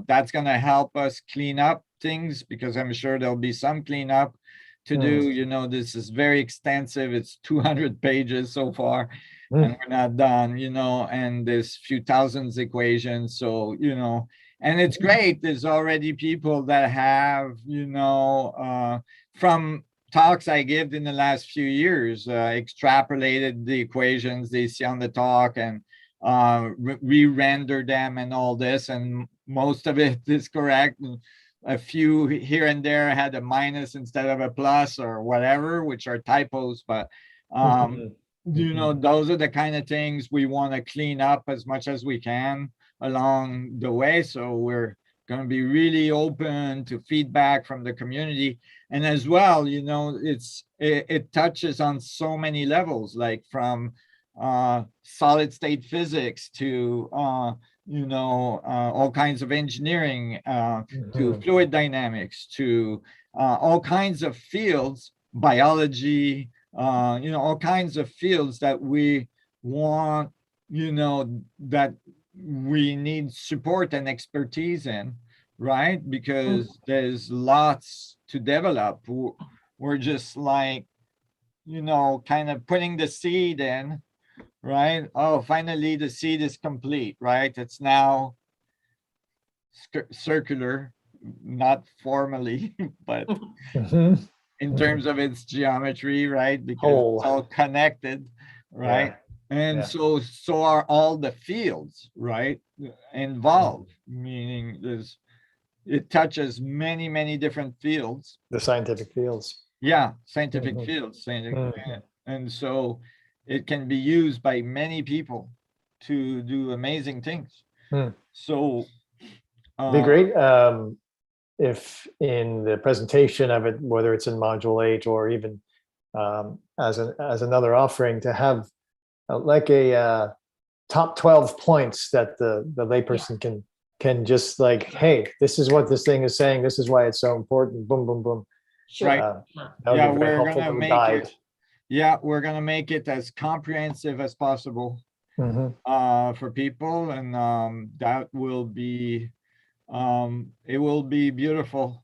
that's going to help us clean up things, because I'm sure there'll be some cleanup to do. This is very extensive. It's 200 pages so far, and we're not done, and there's few thousands equations. So, and it's great. There's already people that have, from talks I give in the last few years, extrapolated the equations they see on the talk and re-render them and all this, and most of it is correct. A few here and there had a minus instead of a plus or whatever, which are typos, but those are the kind of things we want to clean up as much as we can along the way. So we're going to be really open to feedback from the community. And as well, it touches on so many levels, like from solid state physics to all kinds of engineering, to Mhm. fluid dynamics, to all kinds of fields, biology, all kinds of fields that we want, that we need support and expertise in, right? Because there's lots to develop. We're just like, kind of putting the seed in, right? Oh, finally the seed is complete, right? It's now circular, not formally, but Mhm. in terms of its geometry, right? Because Whole. it's all connected, right? And yeah. so are all the fields, right? Involved, meaning it touches many, many different fields. The scientific fields. Yeah, scientific Mhm. fields. Mhm. And so it can be used by many people to do amazing things. Hmm. So It'd be great if in the presentation of it, whether it's in module 8 or even as another offering, to have like a top 12 points that the layperson can just like, hey, this is what this thing is saying. This is why it's so important. Boom, boom, boom. Sure. Right. That would Yeah, be very we're helpful gonna to make guide. it. Yeah, we're gonna make it as comprehensive as possible Mhm. for people, and that will be it will be beautiful.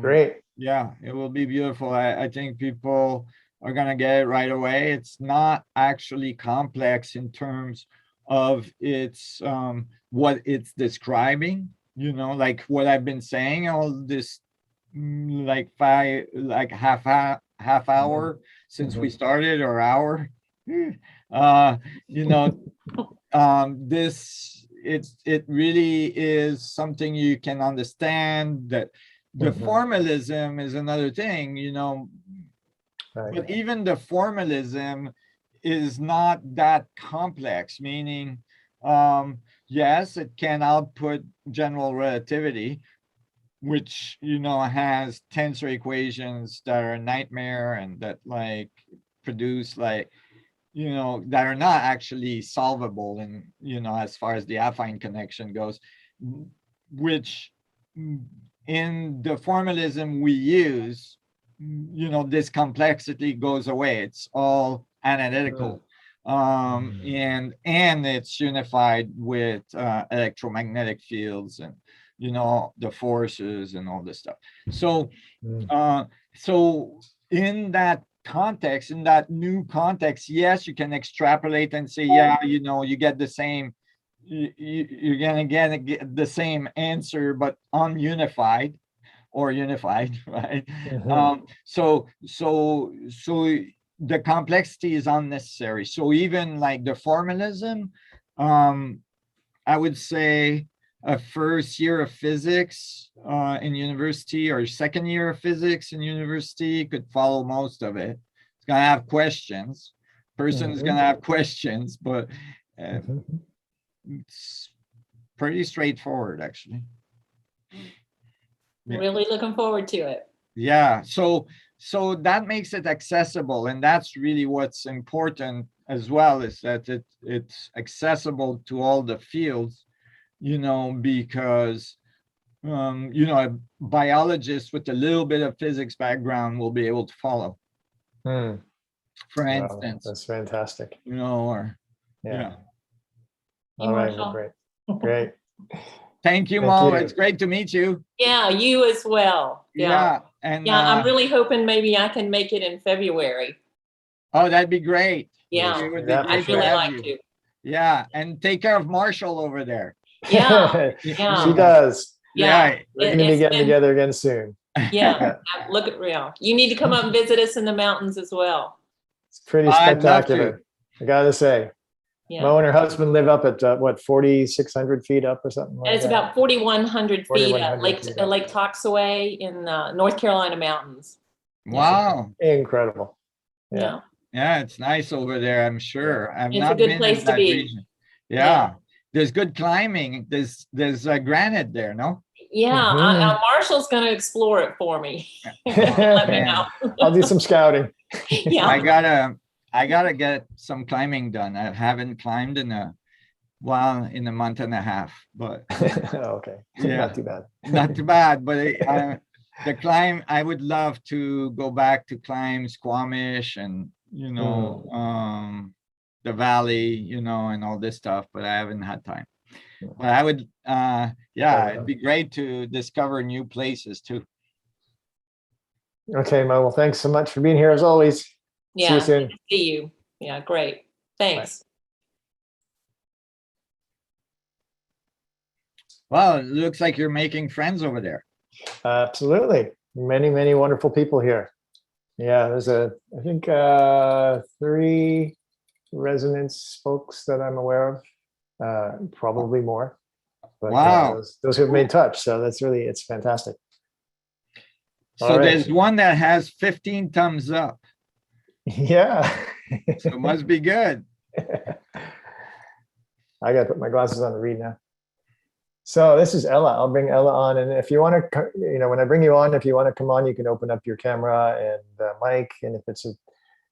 Great. Yeah, it will be beautiful. I think people are gonna get it right away. It's not actually complex in terms of its what it's describing, like what I've been saying all this, like half hour since we Mhm. started, or hour. You know, this it really is something you can understand. That the Mhm. formalism is another thing, Right. but even the formalism is not that complex, meaning yes, it can output general relativity, which has tensor equations that are a nightmare, and that like produce like that are not actually solvable, and as far as the affine connection goes, which in the formalism we use, this complexity goes away. It's all analytical. And it's unified with electromagnetic fields, and the forces and all this stuff. So so in that context, in that new context, yes, you can extrapolate and say, yeah, you get the same, you're gonna get the same answer, but ununified or unified, right? Mhm. So the complexity is unnecessary. So even like the formalism, um, I would say a first year of physics in university, or second year of physics in university could follow most of it. It's gonna have questions. Person is gonna have questions, but Mhm. it's pretty straightforward, actually. Yeah. Really looking forward to it. Yeah. So that makes it accessible, and that's really what's important as well, is that it's accessible to all the fields, because a biologist with a little bit of physics background will be able to follow, Hmm. for Wow, instance, that's fantastic. or Yeah. yeah. Hey, All right. Well, Marshall. great. Great. Thank you, Thank Mo. you. It's great to meet you. Yeah, you as well. Yeah. Yeah. And Yeah, I'm really hoping maybe I can make it in February. oh, that'd be great. Yeah, We would be that for great I'd to really sure. have like you. to. Yeah. And take care of Marshall over there. Yeah, She yeah, does. yeah. Yeah. We're going to be It's getting been, together again soon. yeah, look at real. You need to come up and visit us in the mountains as well. It's pretty I'd love to. spectacular. I got to say. Yeah. Mo and her husband live up at what, 4,600 feet up or something like It's that? about 4,100 feet 4,100 at feet Lake up. Toxaway in North Carolina mountains. Wow. Incredible. Yeah. Yeah. Yeah, it's nice over there, I'm sure. I've It's a not good been place in to that be. region. Yeah. Yeah. There's good climbing. There's granite there, no? Yeah, Mhm. Marshall's going to explore it for me. Oh, Let me man. know. I'll do some scouting. Yeah. I gotta get some climbing done. I haven't climbed in a well, in a month and a half, but Okay, yeah, not too bad. not too bad. But the climb, I would love to go back to climb Squamish and, you know, the valley, you know, and all this stuff, but I haven't had time. But I would, yeah, it'd be great to discover new places too. Okay, Mo, well, thanks so much for being here as always. See Yeah, you soon. see you. Yeah, great. Thanks. Well, it looks like you're making friends over there. Absolutely. Many, many wonderful people here. Yeah, there's I think 3 resonance folks that I'm aware of, probably more. But Wow. those who have made touch. So that's really, it's fantastic. So All right. there's one that has 15 thumbs up. Yeah. So it must be good. I got to put my glasses on to read now. So this is Ella. I'll bring Ella on. And if you want to, you know, when I bring you on, if you want to come on, you can open up your camera and mic. And if it's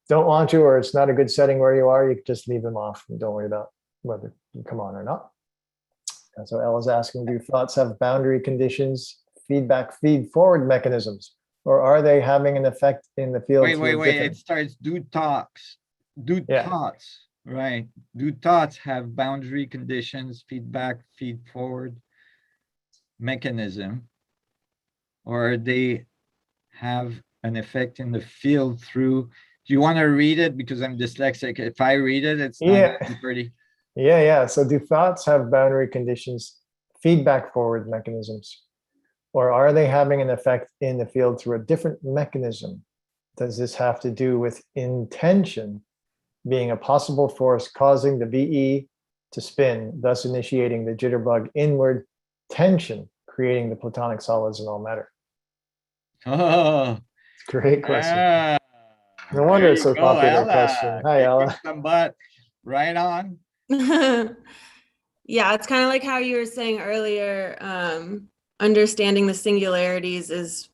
don't want to, or it's not a good setting where you are, you can just leave them off and don't worry about whether you come on or not. And so Ella's asking, do thoughts have boundary conditions, feedback, feed-forward mechanisms, or are they having an effect in the field? Wait. It starts do thoughts, thoughts, right? Do thoughts have boundary conditions, feedback, feed-forward mechanism, or they have an effect in the field through? Do you want to read it? Because I'm dyslexic. If I read it, it's not pretty. Yeah. So do thoughts have boundary conditions, feedback forward mechanisms, or are they having an effect in the field through a different mechanism? Does this have to do with intention being a possible force causing the BE to spin, thus initiating the jitterbug inward tension, creating the platonic solids in all matter? Oh, Great question. No wonder it's so popular question. Hi, Ella. Some butt. Right on. Yeah, it's kind of like how you were saying earlier, understanding the singularities is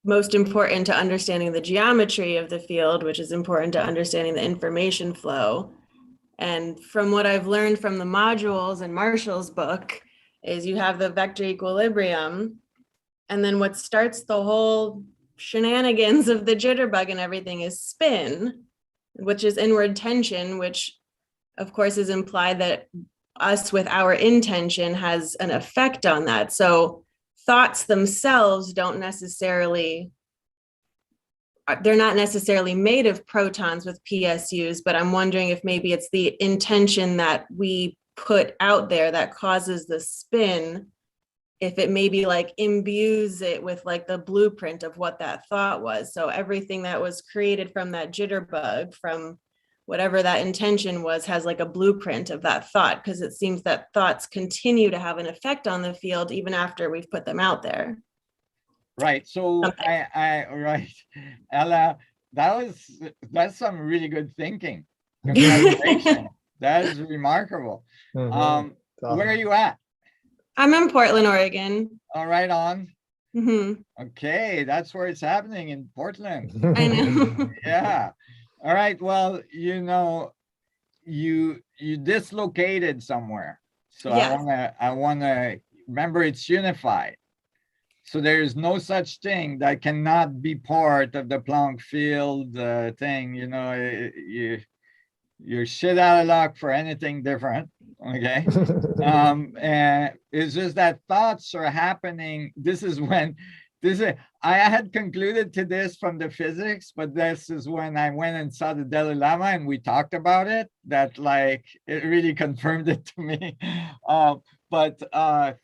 most important to understanding the geometry of the field, which is important to understanding the information flow. And from what I've learned from the modules in Marshall's book is you have the vector equilibrium, and then what starts the whole shenanigans of the jitterbug and everything is spin, which is inward tension, which of course is implied that us with our intention has an effect on that. So thoughts themselves don't necessarily, they're not necessarily made of protons with PSUs, but I'm wondering if maybe it's the intention that we put out there that causes the spin, if it maybe like imbues it with like the blueprint of what that thought was. So everything that was created from that jitterbug, from whatever that intention was, has like a blueprint of that thought, because it seems that thoughts continue to have an effect on the field even after we've put them out there. Right. So right, Ella, that's some really good thinking. Congratulations. That is remarkable. Awesome. Where are you at? I'm in Portland, Oregon. All right, on. Mm-hmm. Okay, that's where it's happening, in Portland. I know. Yeah. All right. Well, you know, you dislocated somewhere. So Yes. I wanna remember it's unified. So there is no such thing that cannot be part of the Planck field thing. You know, you're shit out of luck for anything different. Okay. And it's just that thoughts are happening. I had concluded to this from the physics, but this is when I went and saw the Dalai Lama and we talked about it, that like it really confirmed it to me. But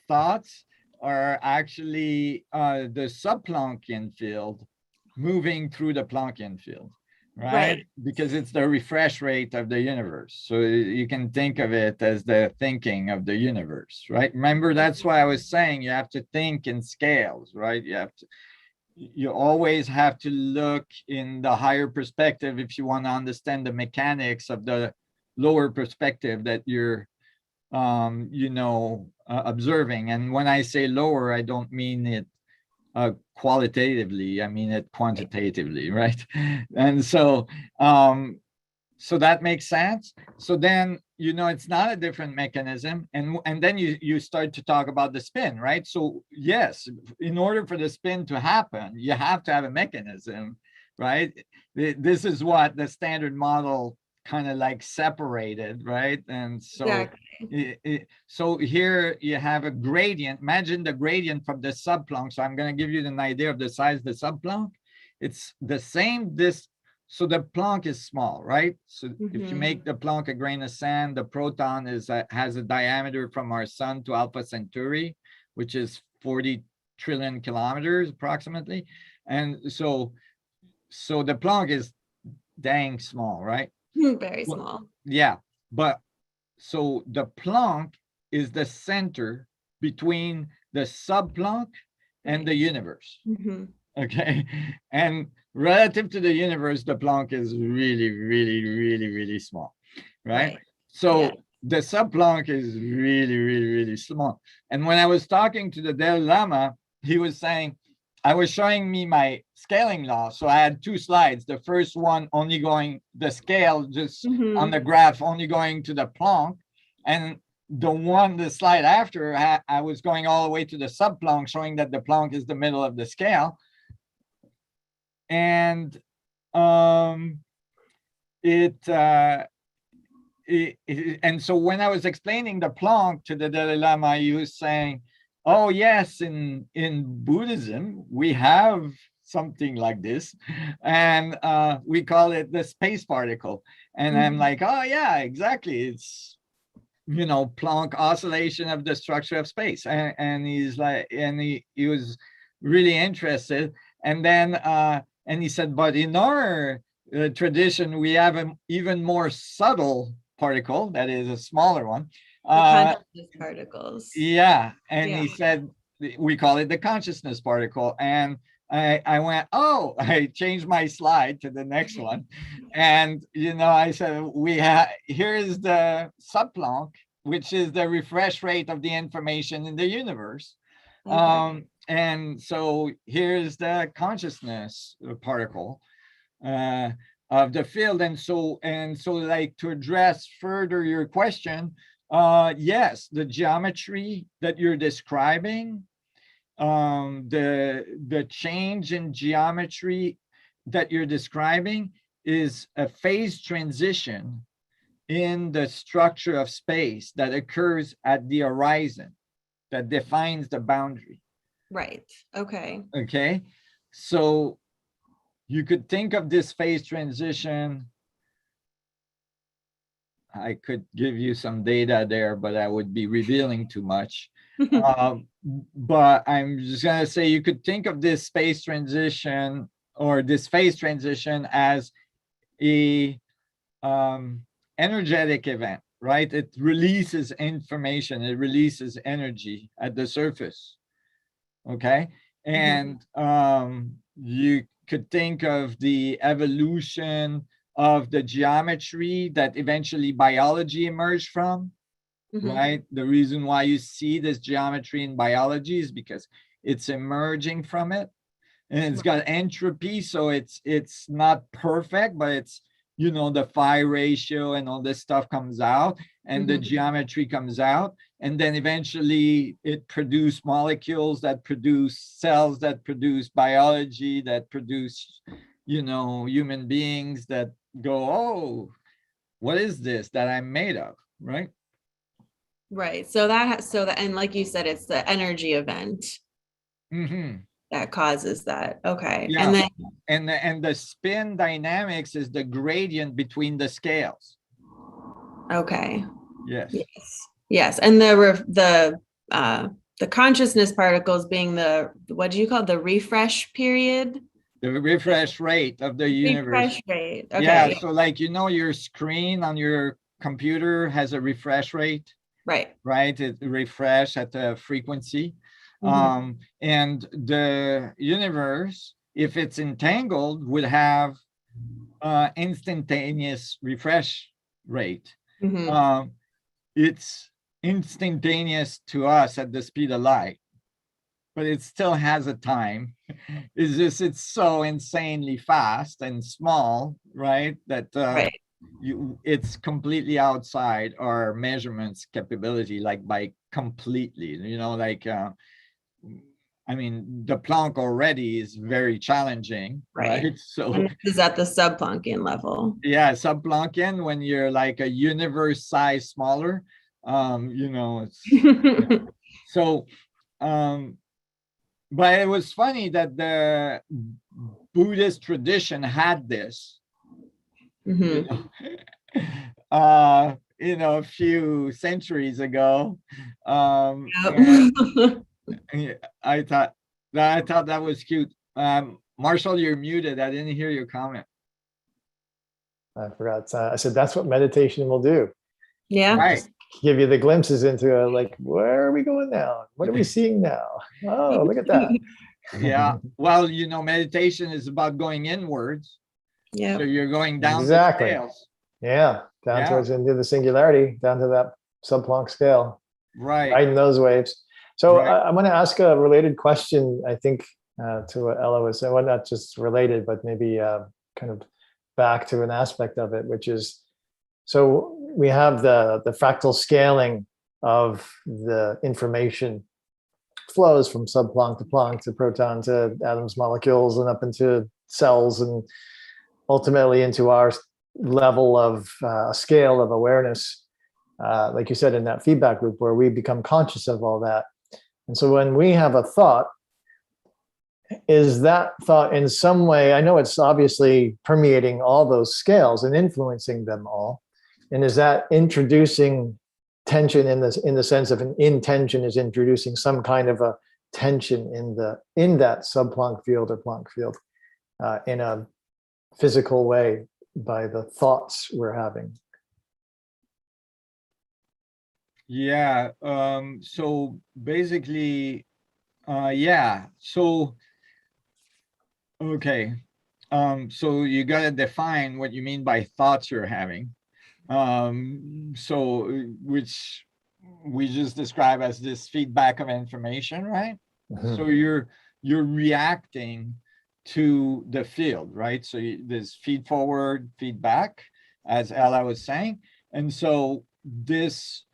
thoughts are actually the sub-Planckian field moving through the Planckian field. Right? Because it's the refresh rate of the universe. So you can think of it as the thinking of the universe, right? Remember, that's why I was saying you have to think in scales, right? You always have to look in the higher perspective if you want to understand the mechanics of the lower perspective that you're observing. And when I say lower, I don't mean it qualitatively, I mean it quantitatively, right? And so So that makes sense. So then, you know, it's not a different mechanism. And then you start to talk about the spin, right? So yes, in order for the spin to happen, you have to have a mechanism, right? This is what the standard model kind of like separated, right? And so, Exactly. so here you have a gradient. Imagine the gradient from the subplonk. So I'm going to give you an idea of the size of the subplonk. It's the same this. So the Planck is small, right? So if you make the Planck a grain of sand, the proton has a diameter from our sun to Alpha Centauri, which is 40 trillion kilometers approximately. And so the Planck is dang small, right? Very small. Yeah, but so the Planck is the center between the sub-Planck and the universe. Okay, and relative to the universe, the Planck is really, really, really, really small, right? So the sub-Planck is really, really, really small. And when I was talking to the Dalai Lama, he was saying, I was showing me my scaling law. So I had two slides. The first one only going the scale just on the graph, only going to the Planck. And the slide after, I was going all the way to the sub-Planck, showing that the Planck is the middle of the scale. And and so when I was explaining the Planck to the Dalai Lama, he was saying, oh yes, in Buddhism we have something like this, and we call it the space particle. And I'm like, oh yeah, exactly, it's, you know, Planck oscillation of the structure of space. And he's like, and he was really interested. And then and he said, but in our tradition, we have an even more subtle particle, that is a smaller one. Consciousness particles. Yeah, and he said, we call it the consciousness particle. And I went, oh, I changed my slide to the next one. And, you know, I said, here's the sub-Planck, which is the refresh rate of the information in the universe. And so here's the consciousness particle of the field. And so like, to address further your question, yes, the geometry that you're describing, the change in geometry that you're describing is a phase transition in the structure of space that occurs at the horizon that defines the boundary. Right. Okay. Okay. So you could think of this phase transition. I could give you some data there, but I would be revealing too much. But I'm just going to say, you could think of this space transition or this phase transition as a energetic event, right? It releases information, it releases energy at the surface. Okay. And you could think of the evolution of the geometry that eventually biology emerged from, right? The reason why you see this geometry in biology is because it's emerging from it, and it's got entropy, so it's not perfect, but it's, you know, the phi ratio and all this stuff comes out, and the geometry comes out, and then eventually it produced molecules that produce cells, that produce biology, that produce, you know, human beings that go, oh, what is this that I'm made of, right? Right. So and like you said, it's the energy event that causes that. Okay. Yeah. And the spin dynamics is the gradient between the scales. Okay. Yes. Yes. And the consciousness particles being what do you call it? The refresh period? The refresh rate of the universe. Refresh rate. Okay. Yeah. So like, you know, your screen on your computer has a refresh rate. Right. It refresh at a frequency. And the universe, if it's entangled, would have instantaneous refresh rate. It's instantaneous to us at the speed of light, but it still has a time. It's just, it's so insanely fast and small, right? That it's completely outside our measurements capability, like by completely, you know, like I mean, the Planck already is very challenging, right? So and this is at the sub-Planckian level. yeah, sub-Planckian, when you're like a universe size smaller, you know, it's yeah. So but it was funny that the Buddhist tradition had this, you know, you know, a few centuries ago. And I thought that was cute. Marshall, you're muted. I didn't hear your comment. I forgot. I said that's what meditation will do. Yeah. Right. Give you the glimpses into like, where are we going now? What are we seeing now? Oh, look at that. Yeah. Well, you know, meditation is about going inwards. Yeah. So you're going down Exactly. the scales. Yeah, down Yeah. towards into the singularity, down to that sub-Planck scale, Right. riding those waves. So Right. I'm going to ask a related question, I think, to what Ella was saying. Well, not just related, but maybe kind of back to an aspect of it, which is, so we have the fractal scaling of the information flows from sub-Planck to Planck to proton to atoms, molecules, and up into cells, and ultimately into our level of scale of awareness, like you said, in that feedback loop where we become conscious of all that. And so when we have a thought, is that thought in some way, I know it's obviously permeating all those scales and influencing them all. And is that introducing tension in the sense of an intention is introducing some kind of a tension in that sub-Planck field or Planck field in a physical way by the thoughts we're having? Yeah. So basically, yeah. So okay. So you gotta define what you mean by thoughts you're having. So which we just describe as this feedback of information, right? So you're reacting to the field, right? So this feed forward, feedback, as Ella was saying. And so this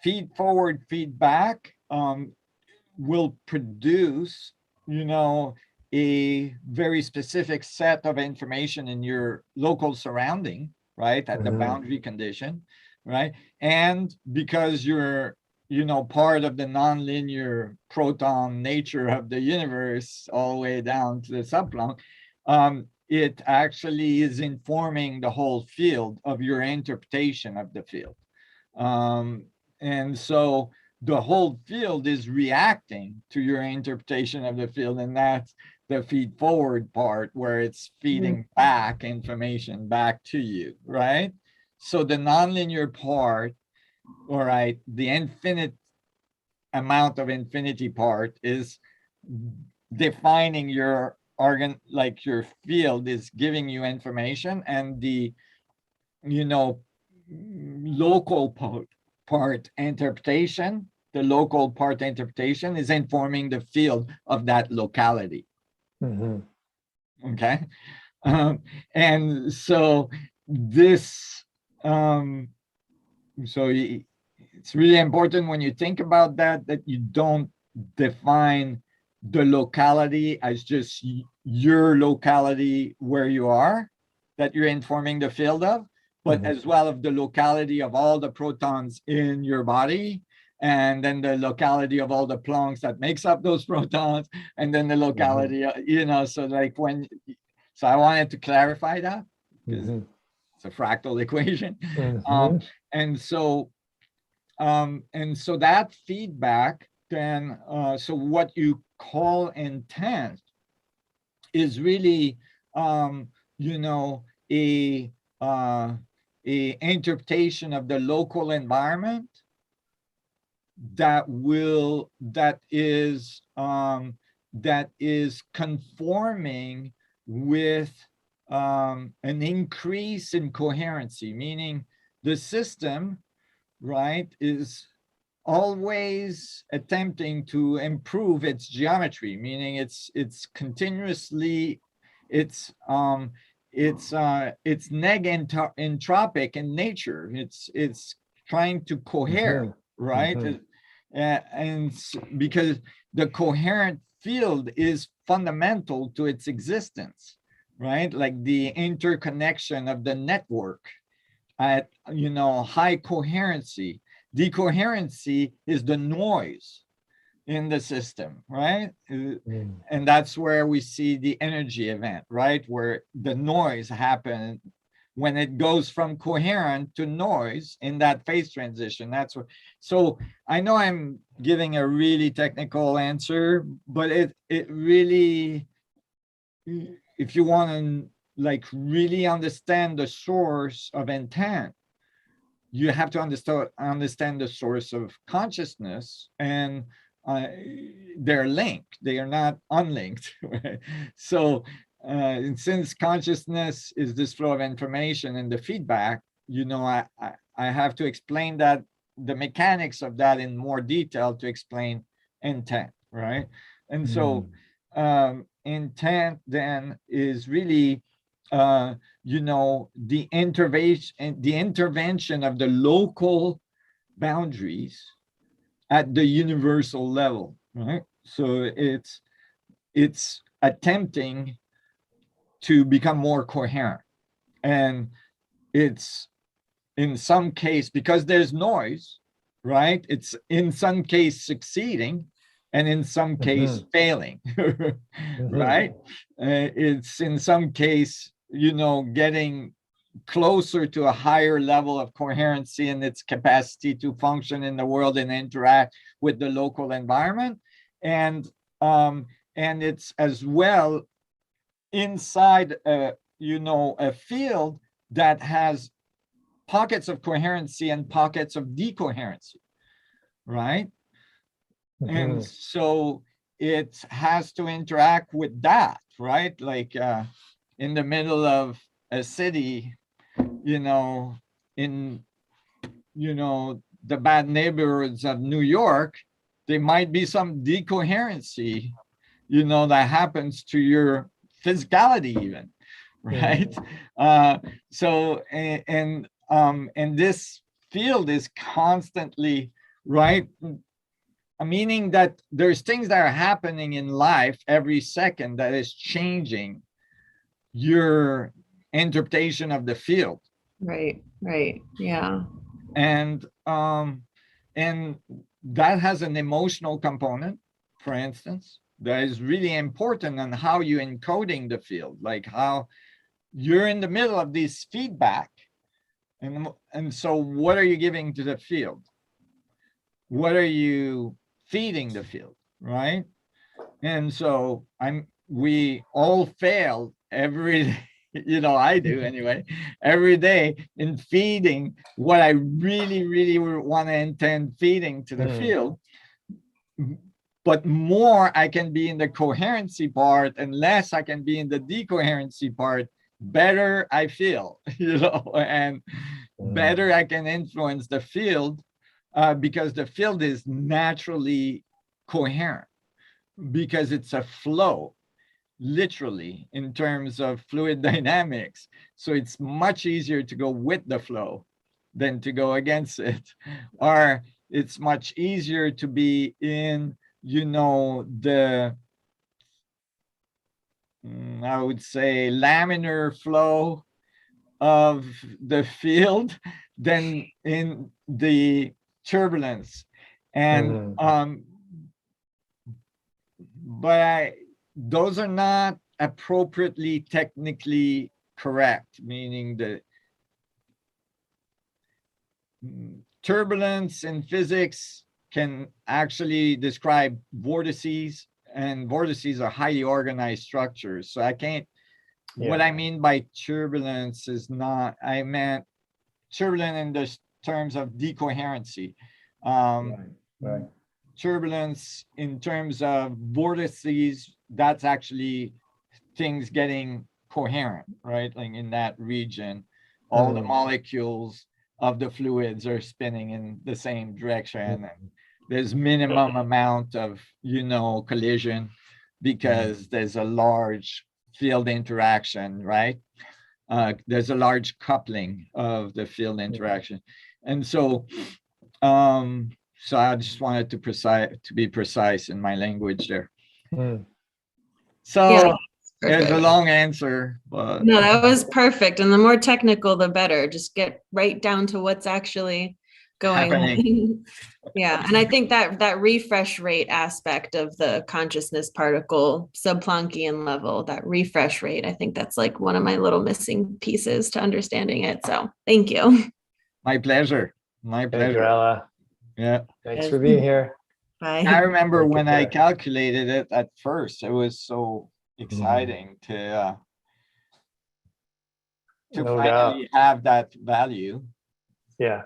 feed forward feedback will produce, you know, a very specific set of information in your local surrounding, right? At the boundary condition, right? And because you're, you know, part of the nonlinear proton nature of the universe all the way down to the sub-Planck, it actually is informing the whole field of your interpretation of the field. And so the whole field is reacting to your interpretation of the field, and that's the feed forward part where it's feeding back information back to you, right? So the nonlinear part, all right, the infinite amount of infinity part is defining your organ, like your field is giving you information, and the, you know, local part interpretation, the local part interpretation is informing the field of that locality. Okay. And so this, so it's really important when you think about that, that you don't define the locality as just your locality where you are, that you're informing the field of, but as well of the locality of all the protons in your body, and then the locality of all the Plancks that makes up those protons, and then the locality, you know, so like when, so I wanted to clarify that because it's a fractal equation. And so that feedback then, so what you call intent is really, you know, a interpretation of the local environment that is conforming with an increase in coherency, meaning the system, right, is always attempting to improve its geometry, meaning it's continuously, it's it's entropic in nature. It's trying to cohere, right? Because the coherent field is fundamental to its existence, right? Like the interconnection of the network at, you know, high coherency. Decoherency is the noise in the system, right? And that's where we see the energy event, right? Where the noise happens when it goes from coherent to noise in that phase transition. That's what, so I know I'm giving a really technical answer, but it really, if you want to like really understand the source of intent, you have to understand the source of consciousness, and they're linked. They are not unlinked. Right? So and since consciousness is this flow of information and the feedback, you know, I have to explain that, the mechanics of that in more detail to explain intent, right? And so intent then is really you know, the intervention of the local boundaries at the universal level, right? So it's attempting to become more coherent, and it's in some case, because there's noise, right? It's in some case succeeding, and in some case failing, right? It's in some case, you know, getting closer to a higher level of coherency in its capacity to function in the world and interact with the local environment, and it's as well inside you know, a field that has pockets of coherency and pockets of decoherency, right? And so it has to interact with that, right? Like in the middle of a city, you know, in, you know, the bad neighborhoods of New York, there might be some decoherency, you know, that happens to your physicality even, right? So, and this field is constantly, right? Meaning that there's things that are happening in life every second that is changing your interpretation of the field. Right, yeah. And that has an emotional component, for instance, that is really important on how you're encoding the field, like how you're in the middle of this feedback. And so what are you giving to the field? What are you feeding the field, right? And so we all fail every day, you know, I do anyway, every day in feeding what I really want to intend feeding to the field. But more I can be in the coherency part and less I can be in the decoherency part, better I feel, you know, and better I can influence the field because the field is naturally coherent, because it's a flow, literally, in terms of fluid dynamics. So it's much easier to go with the flow than to go against it. Or it's much easier to be in, you know, the, I would say, laminar flow of the field than in the turbulence. And but those are not appropriately technically correct, meaning the turbulence in physics can actually describe vortices, and vortices are highly organized structures. So I can't, what I mean by turbulence is not, I meant turbulent in the terms of decoherency. Turbulence in terms of vortices, that's actually things getting coherent, right? Like in that region, all the molecules of the fluids are spinning in the same direction. And there's minimum amount of, you know, collision because there's a large field interaction, right? there's a large coupling of the field interaction. And so, so I just wanted to be precise in my language there. So Yeah, it's a perfect. long answer, but No, that was perfect. And the more technical, the better. Just get right down to what's actually going on. Yeah, and I think that refresh rate aspect of the consciousness particle subplanckian level, that refresh rate, I think that's like one of my little missing pieces to understanding it. So thank you. my pleasure. My Thank you, pleasure. Ella. Yeah. Thanks for being here. I Bye. remember Take when I care. calculated it at first, it was so exciting to No doubt. finally have that value. Yeah.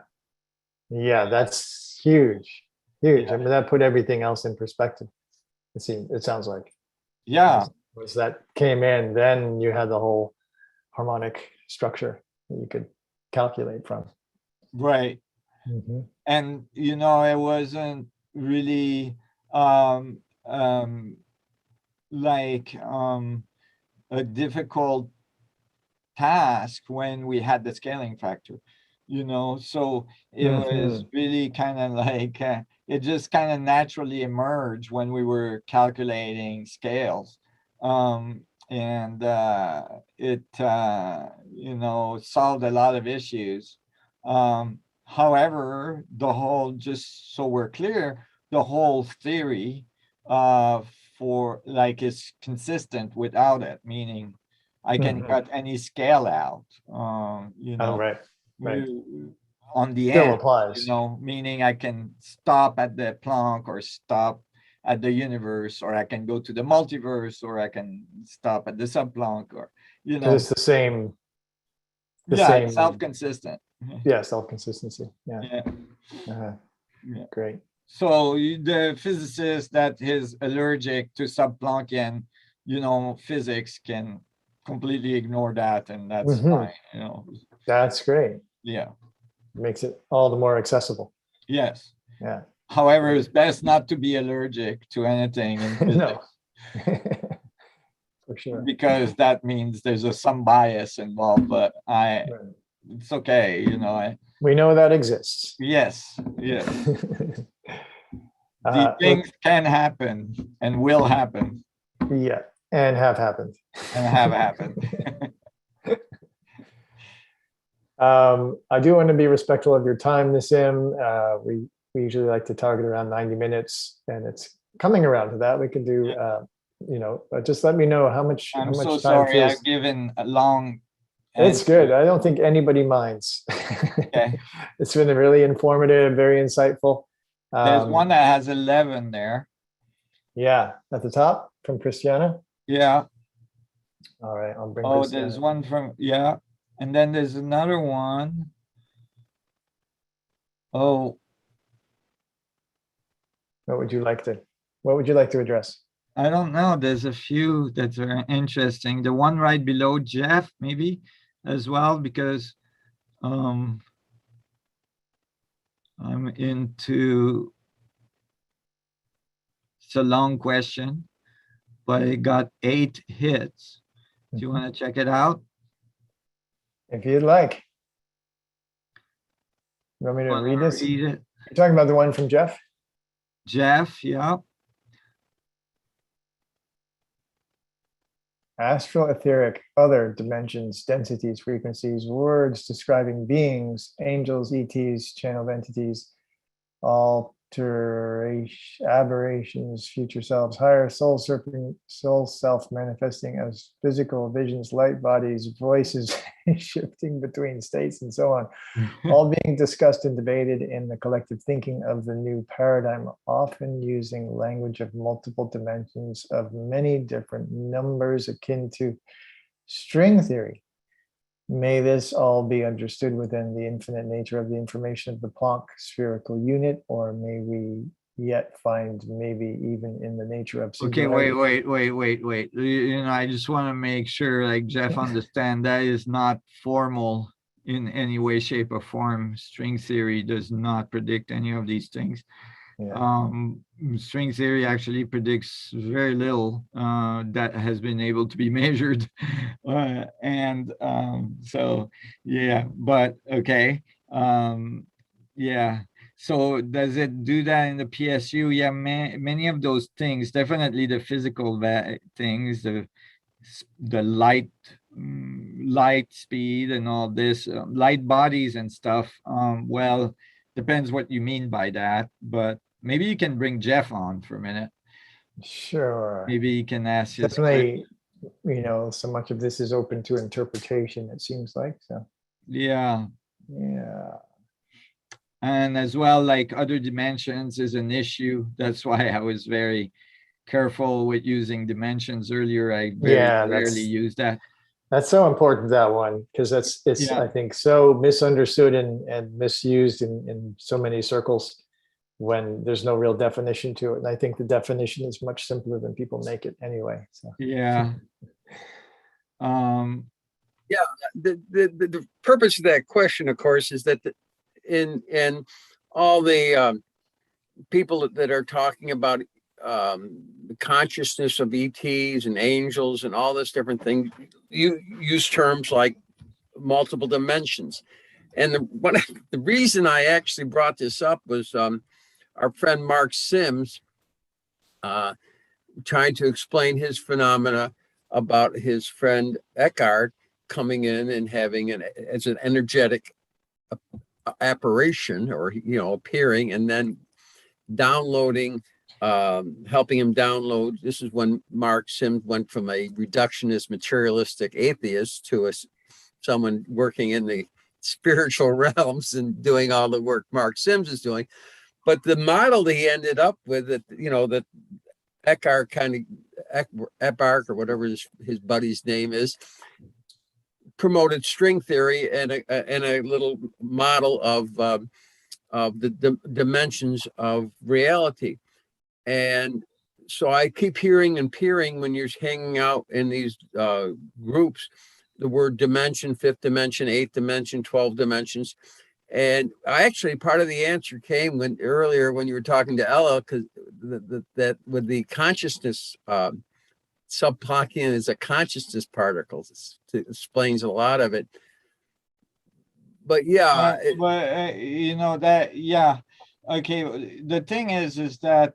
Yeah, that's huge. Huge. Yeah. I mean, that put everything else in perspective. It sounds like. Yeah. Once that came in, then you had the whole harmonic structure that you could calculate from. Right. And you know, it wasn't really like a difficult task when we had the scaling factor, you know, so it was really kind of like it just kind of naturally emerged when we were calculating scales. And it you know, solved a lot of issues. However, the whole, just so we're clear, the whole theory for like is consistent without it, meaning I can cut any scale out, you know, right. on the Still end, applies. you know, meaning I can stop at the Planck or stop at the universe, or I can go to the multiverse, or I can stop at the sub-Planck, or, you know. It's the same. Yeah, it's self-consistent. Yeah, self-consistency. Yeah. Yeah. Yeah. Great. So the physicist that is allergic to sub-Planckian, you know, physics can completely ignore that, and that's fine, you know. That's great. Yeah. Makes it all the more accessible. Yes. Yeah. However, it's best not to be allergic to anything in physics. No. For sure. Because that means there's some bias involved, but it's okay, you know. We know that exists. Yes. Yes. These things can happen and will happen. Yeah, and have happened. And have happened. I do want to be respectful of your time, Nassim. We usually like to target around 90 minutes, and it's coming around to that. We could do, you know, just let me know how much. I'm how much so time sorry feels. I've given a long. It's good. I don't think anybody minds. Okay. It's been really informative, very insightful. There's one that has 11 there. Yeah, at the top from Christiana. Yeah. All right, I'll bring. Oh, there's one from, yeah, and then there's another one. Oh. What would you like to address? I don't know. There's a few that are interesting. The one right below Jeff, maybe as well, because I'm into, it's a long question, but it got 8 hits. Do you want to check it out? If you'd like. You want me to read this? Read it? You're talking about the one from Jeff? Jeff, yeah. Astral, etheric, other dimensions, densities, frequencies, words describing beings, angels, ETs, channeled entities, aberrations, future selves, higher soul self manifesting as physical visions, light bodies, voices shifting between states, and so on, all being discussed and debated in the collective thinking of the new paradigm, often using language of multiple dimensions of many different numbers akin to string theory. May this all be understood within the infinite nature of the information of the Planck spherical unit, or may we yet find maybe even in the nature of singularity. Okay, wait. You know, I just want to make sure, like, Jeff understand that is not formal in any way, shape, or form. String theory does not predict any of these things. Yeah. String theory actually predicts very little that has been able to be measured. So, yeah, but okay. Yeah. So does it do that in the PSU? Yeah, many of those things, definitely the physical things, the light speed and all this, light bodies and stuff. Well, depends what you mean by that, but maybe you can bring Jeff on for a minute. Sure. Maybe you can ask his Definitely, so much of this is open to interpretation, it seems like. So, yeah. yeah. And as well, like other dimensions is an issue. That's why I was very careful with using dimensions earlier. I very Yeah, rarely use that. that's so important, that one, because it's Yeah. I think so misunderstood and misused in so many circles when there's no real definition to it. And I think the definition is much simpler than people make it anyway. So Yeah. Yeah, the purpose of that question, of course, is that in all the people that are talking about the consciousness of ETs and angels and all this different thing, you use terms like multiple dimensions. And the reason I actually brought this up was our friend Mark Sims trying to explain his phenomena about his friend Eckhart coming in and having as an energetic apparition, or appearing and then downloading, helping him download. This is when Mark Sims went from a reductionist materialistic atheist to someone working in the spiritual realms and doing all the work Mark Sims is doing. But the model that he ended up with, that Eckhart Eckhart or whatever his buddy's name is, promoted string theory and a little model of the dimensions of reality. And so I keep hearing and peering when you're hanging out in these groups, the word dimension, fifth dimension, eighth dimension, 12 dimensions. And I actually, part of the answer came earlier when you were talking to Ella, because that with the consciousness, subplakian is a consciousness particle. It explains a lot of it. But yeah, that, yeah. Okay, the thing is that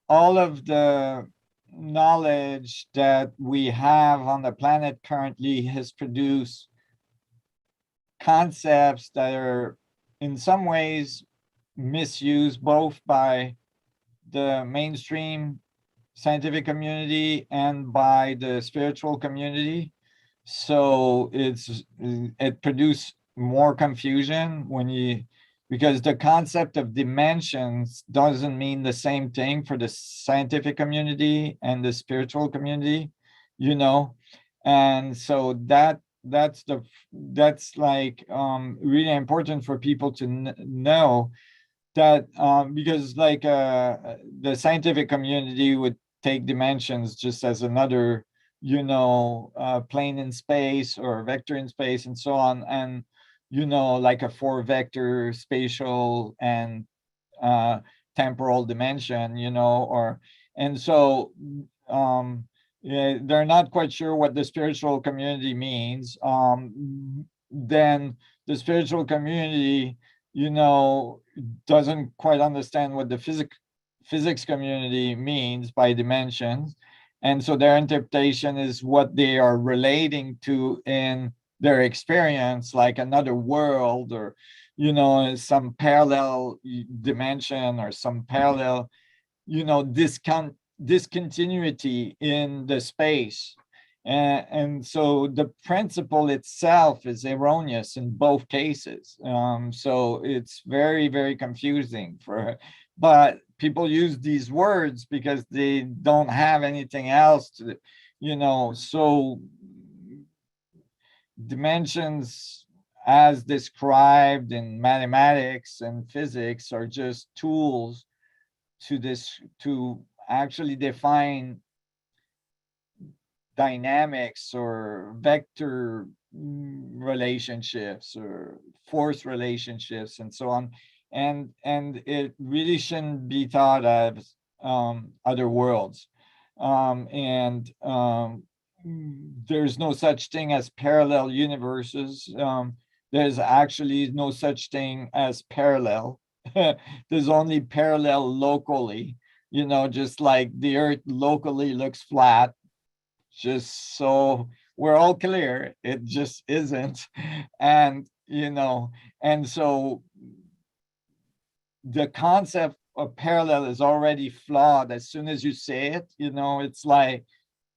all of the knowledge that we have on the planet currently has produced concepts that are in some ways misused both by the mainstream scientific community and by the spiritual community. So it produced more confusion because the concept of dimensions doesn't mean the same thing for the scientific community and the spiritual community, and so that's like really important for people to know that, because like the scientific community would take dimensions just as another plane in space or vector in space and so on, and like a 4-vector spatial and temporal dimension, and so yeah, they're not quite sure what the spiritual community means. Then the spiritual community doesn't quite understand what the physics community means by dimensions, and so their interpretation is what they are relating to in their experience, like another world, or some parallel dimension, or some parallel discontinuity in the space. And so the principle itself is erroneous in both cases. So it's very, very confusing but people use these words because they don't have anything else to, so dimensions as described in mathematics and physics are just tools to actually define dynamics or vector relationships or force relationships and so on and it really shouldn't be thought as other worlds. There's no such thing as parallel universes. There's actually no such thing as parallel. There's only parallel locally, you know, just like the earth locally looks flat, just so we're all clear, it just isn't. And, you know, and so the concept of parallel is already flawed as soon as you say it. You know, it's like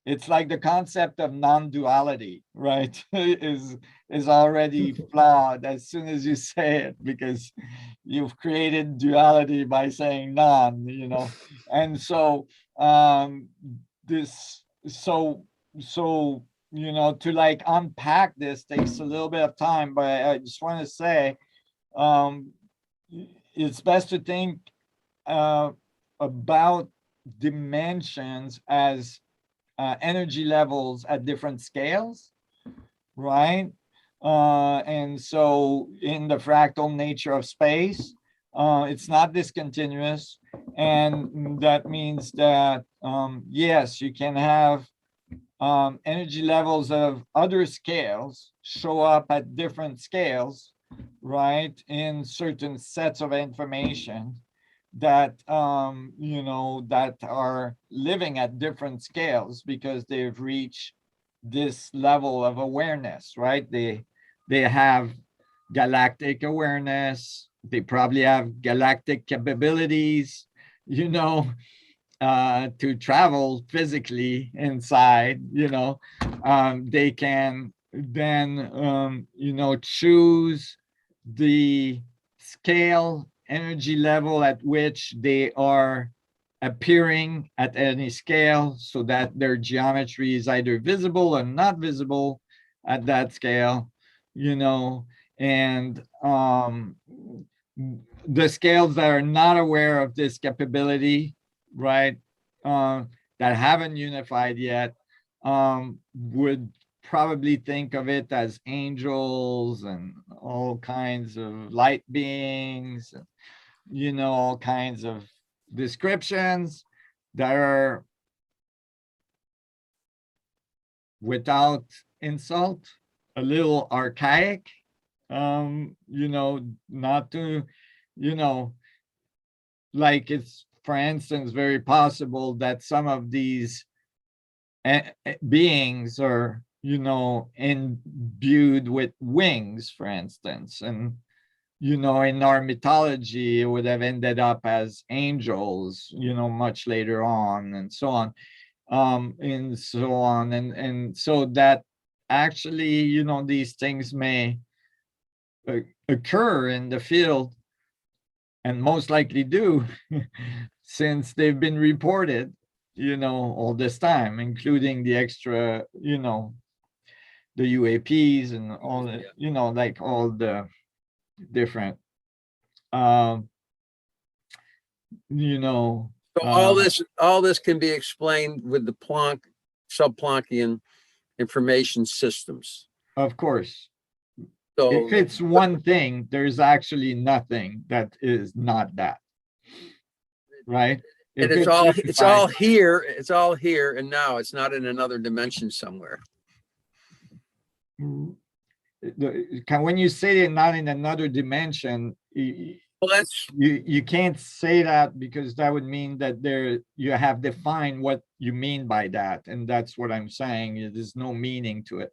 the concept of non-duality, right? is already flawed as soon as you say it, because you've created duality by saying non, you know. And so this so you know, to like unpack this takes a little bit of time, but I just want to say it's best to think about dimensions as energy levels at different scales, right? And so in the fractal nature of space, it's not discontinuous. And that means that, yes, you can have energy levels of other scales show up at different scales, right? In certain sets of information that you know, that are living at different scales because they've reached this level of awareness, right? They have galactic awareness, they probably have galactic capabilities, you know, to travel physically inside, you know. They can then you know, choose the scale energy level at which they are appearing at any scale, so that their geometry is either visible or not visible at that scale, you know. And the scales that are not aware of this capability, right, that haven't unified yet, would probably think of it as angels and all kinds of light beings, you know, all kinds of descriptions that are, without insult, a little archaic. You know, not to, you know, like, it's, for instance, very possible that some of these beings are, you know, imbued with wings, for instance, and, you know, in our mythology, it would have ended up as angels, you know, much later on, and so on, and so on, and so that actually, you know, these things may occur in the field, and most likely do, since they've been reported, you know, all this time, including the extra, you know, the UAPs and all the, you know, like all the different, you know. So all this can be explained with the Planck, sub-Planckian information systems. Of course. So If it's one thing, there's actually nothing that is not that, right? and If it's all here and now. It's not in another dimension somewhere. when you say it not in another dimension, Well, that's you can't say that, because that would mean that you have defined what you mean by that, and that's what I'm saying. There's no meaning to it,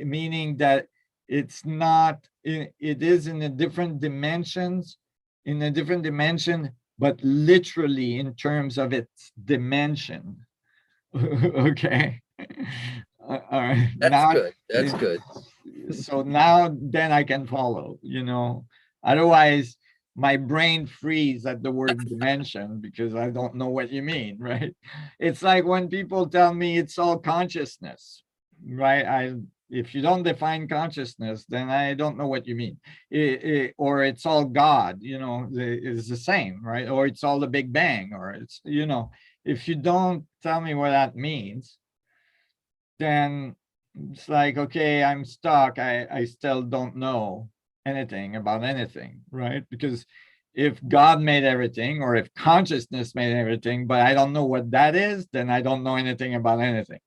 meaning that it's not, it is in a different dimensions, in a different dimension, but literally in terms of its dimension. Okay. All right. that's Now, good. That's good. So now then I can follow, you know. Otherwise, my brain frees at the word dimension, because I don't know what you mean, right? It's like when people tell me it's all consciousness, right? If you don't define consciousness, then I don't know what you mean. Or it's all God, you know, it's the same, right? Or it's all the Big Bang, or it's, you know, if you don't tell me what that means, then it's like, okay, I'm stuck. I still don't know, anything about anything, right? Because if God made everything, or if consciousness made everything, but I don't know what that is, then I don't know anything about anything.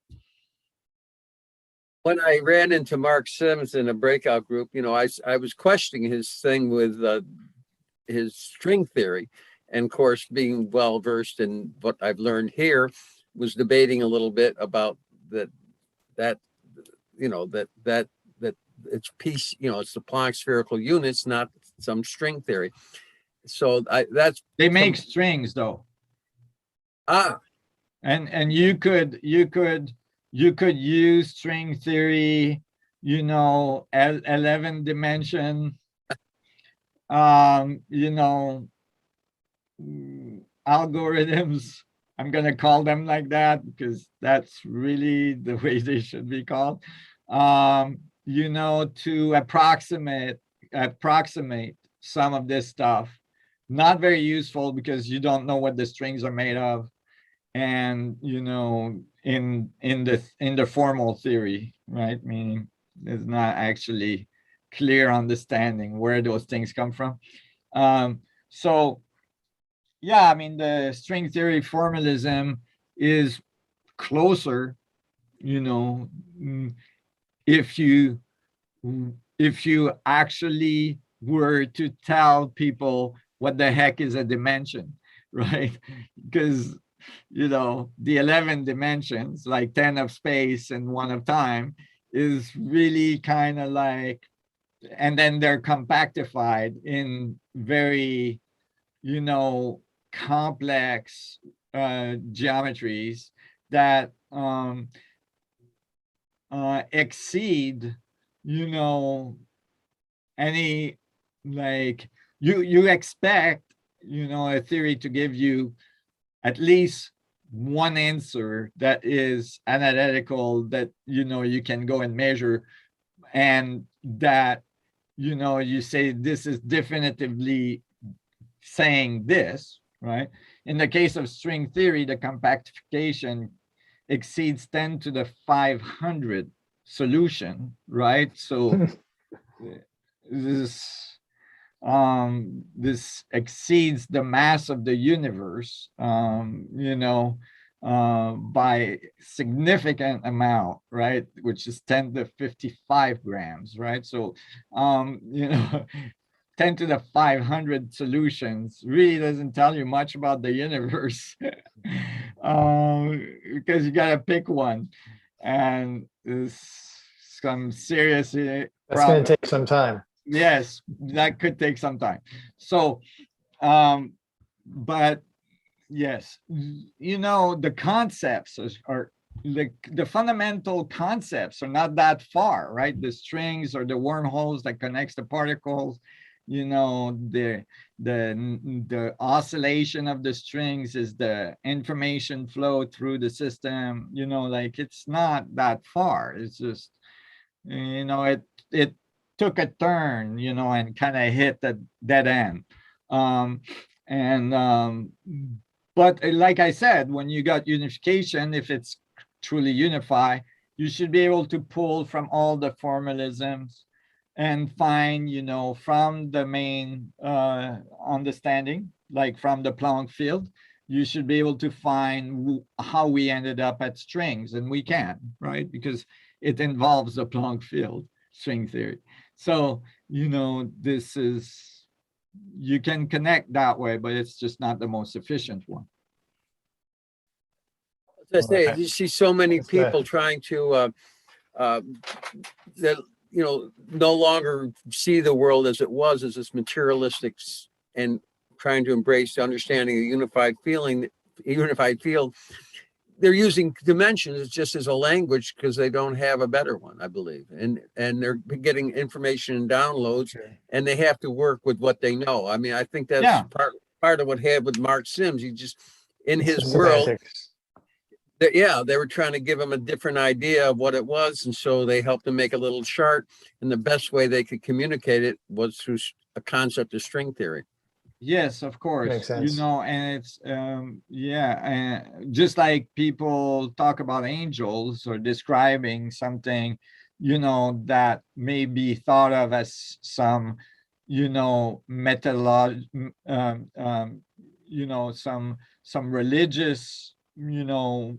When I ran into Mark Sims in a breakout group, you know, I was questioning his thing with his string theory. And of course, being well versed in what I've learned here, was debating a little bit about that you know, that it's piece, you know, it's the Planck spherical units, not some string theory. So that's They make strings though. And you could use string theory, you know, 11 dimension, you know, algorithms. I'm gonna call them like that because that's really the way they should be called. You know, to approximate some of this stuff. Not very useful because you don't know what the strings are made of. And you know, in the formal theory, right? Meaning there's not actually clear understanding where those things come from. So yeah, I mean, the string theory formalism is closer, you know, if you actually were to tell people what the heck is a dimension, right? Because, you know, the 11 dimensions, like 10 of space and 1 of time, is really kind of like, and then they're compactified in very, you know, complex geometries that exceed, you know, any, like, you expect, you know, a theory to give you at least one answer that is analytical, that, you know, you can go and measure, and that, you know, you say this is definitively saying this, right? In the case of string theory, the compactification exceeds 10 to the 500 solution, right? So this exceeds the mass of the universe, you know, by significant amount, right? Which is 10 to 55 grams, right? So, you know, 10 to the 500 solutions really doesn't tell you much about the universe, because you gotta pick one, and there's some serious That's problem. going to take some time. Yes, that could take some time. So, but yes, you know, the concepts are the fundamental concepts are not that far, right? The strings or the wormholes that connects the particles, you know, the oscillation of the strings is the information flow through the system, you know, like it's not that far. It's just, you know, it took a turn, you know, and kind of hit the dead end. But like I said, when you got unification, if it's truly unify, you should be able to pull from all the formalisms and find, you know, from the main understanding, like from the Planck field, you should be able to find how we ended up at strings, and we can, right? Because it involves the Planck field, string theory. So, you know, this is, you can connect that way, but it's just not the most efficient one. As I say, Okay. you see so many That's fair. people trying to that, you know, no longer see the world as it was, as this materialistic, and trying to embrace the understanding of the unified feeling, unified field. They're using dimensions just as a language because they don't have a better one, I believe. And they're getting information and downloads, and they have to work with what they know. I mean, I think that's Yeah. part of what had with Mark Sims. He just, in his Some world, semantics. they were trying to give him a different idea of what it was. And so they helped him make a little chart. And the best way they could communicate it was through a concept of string theory. Yes, of course. Makes You sense. know, and it's yeah, and just like people talk about angels or describing something you know, that may be thought of as some, you know, you know, some religious, you know,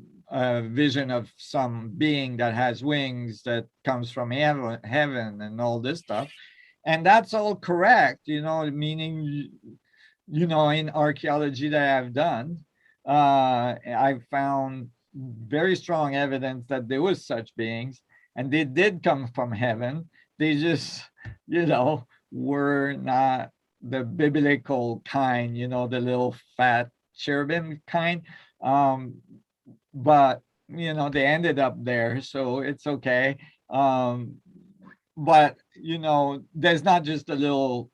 vision of some being that has wings that comes from heaven and all this stuff. And that's all correct, you know, meaning, you know, in archaeology that I've done, I found very strong evidence that there was such beings and they did come from heaven. They just, you know, were not the biblical kind, you know, the little fat cherubim kind. But, you know, they ended up there, so it's okay. But, you know, there's not just the little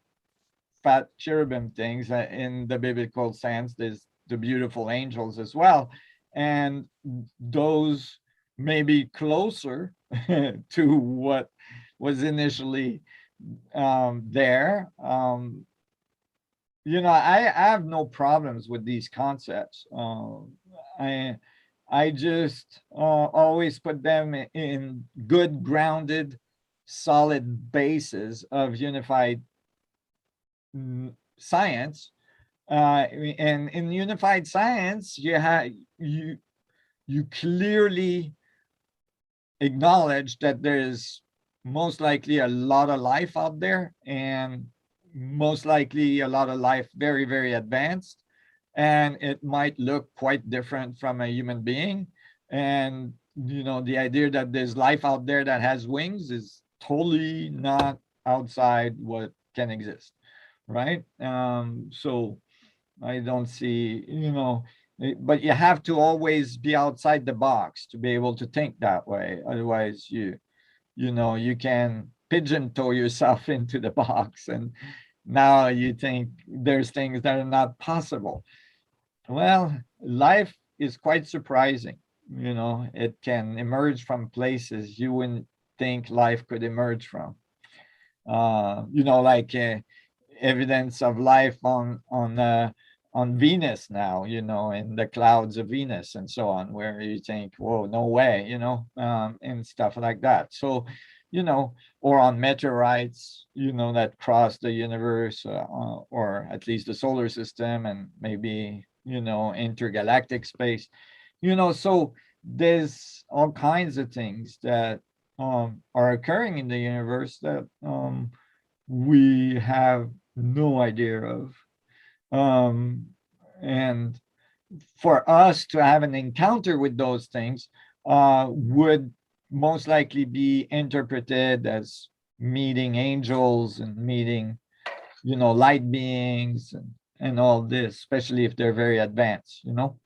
fat cherubim things in the biblical sense. There's the beautiful angels as well. And those may be closer to what was initially there. You know, I have no problems with these concepts. I just always put them in good, grounded, solid bases of unified science. And in unified science, you clearly acknowledge that there is most likely a lot of life out there, and most likely a lot of life very, very advanced, and it might look quite different from a human being. And, you know, the idea that there's life out there that has wings is totally not outside what can exist, right? So I don't see, you know, but you have to always be outside the box to be able to think that way. Otherwise, you know, you can pigeon-toe yourself into the box, and now you think there's things that are not possible. Well, life is quite surprising. You know, it can emerge from places you wouldn't think life could emerge from. You know, like evidence of life on Venus now, you know, in the clouds of Venus and so on, where you think, whoa, no way, you know, and stuff like that. So, you know, or on meteorites, you know, that cross the universe, or at least the solar system, and maybe, you know, intergalactic space, you know. So there's all kinds of things that are occurring in the universe that we have no idea of. And for us to have an encounter with those things would most likely be interpreted as meeting angels and meeting, you know, light beings and all this, especially if they're very advanced, you know.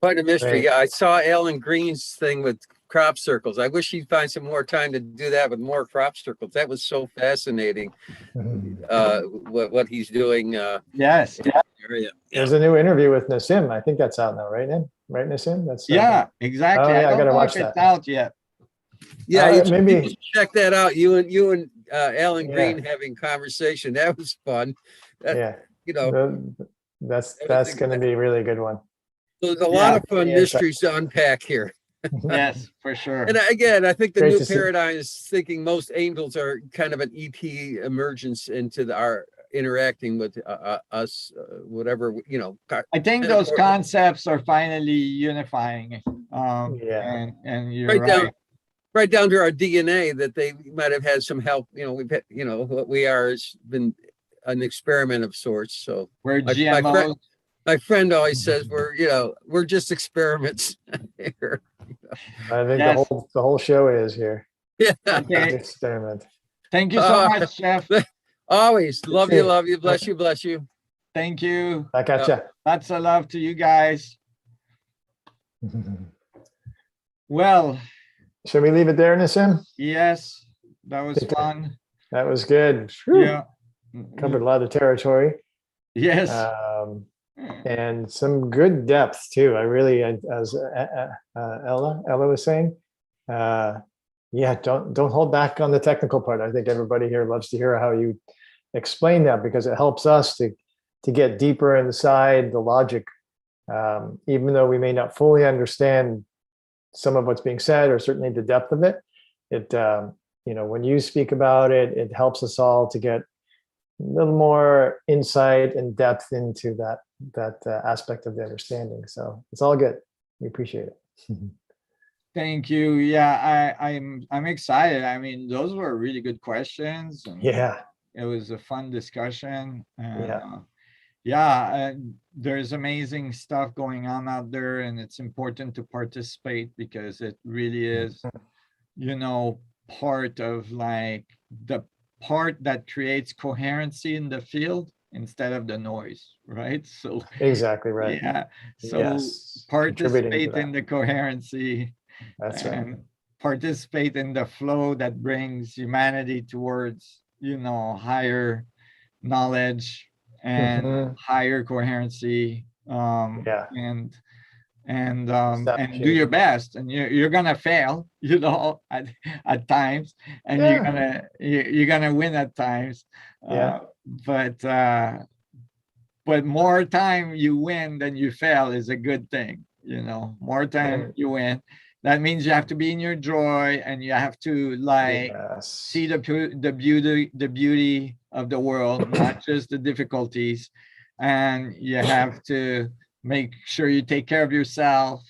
Quite a mystery. Right. Yeah, I saw Alan Green's thing with crop circles. I wish he'd find some more time to do that with more crop circles. That was so fascinating. What he's doing. Yes. Area. There's a new interview with Nasim. I think that's out now, right, Nim? Right, Nasim? That's Yeah, exactly. Oh, yeah, I don't gotta know watch if it's that. out yet. Yeah, you maybe should check that out. You and Alan Yeah. Green having conversation. That was fun. yeah. You know, That's was going to be a really good one. there's a Yeah. lot of fun Yeah, mysteries to unpack here. Yes, for sure. And again, I think the Great new to see. paradigm is thinking most angels are kind of an EP emergence into our interacting with us, whatever, you know. I think those concepts are finally unifying. Yeah. And you're Right down to our DNA, that they might have had some help. You know, we've had, you know, what we are has been an experiment of sorts. So we're GMOs. my friend always says we're just experiments here. I think Yes. the whole show is here. Yeah. Okay. Experiment. Thank you so much, Chef. Always love you. Bless you. Thank you. Back at ya. Lots of love to you guys. Well, Should we leave it there, Nassim? yes, that was fun. That was good. Whew. Yeah. Covered a lot of territory. Yes. And some good depth too. I really, as Ella was saying, yeah, don't hold back on the technical part. I think everybody here loves to hear how you explain that, because it helps us to get deeper inside the logic, even though we may not fully understand some of what's being said, or certainly the depth of it. It, when you speak about it, it helps us all to get a little more insight and depth into that aspect of the understanding. So it's all good. We appreciate it. Thank you. Yeah, I'm excited. I mean, those were really good questions. And Yeah. it was a fun discussion. And, Yeah. there's amazing stuff going on out there, and it's important to participate because it really is, part of like the part that creates coherency in the field instead of the noise, right? So Exactly right. yeah, so Yes. Contributing to participate in that. the coherency That's right. and participate in the flow that brings humanity towards, higher knowledge and Mhm. higher coherency. Yeah. And do Establishing. your best, and you're gonna fail, at times, and Yeah. you're gonna win at times. Yeah. But more time you win than you fail is a good thing. More time And you win, that means you have to be in your joy, and you have to see yes. the beauty of the world, not just the difficulties. And you have to make sure you take care of yourself,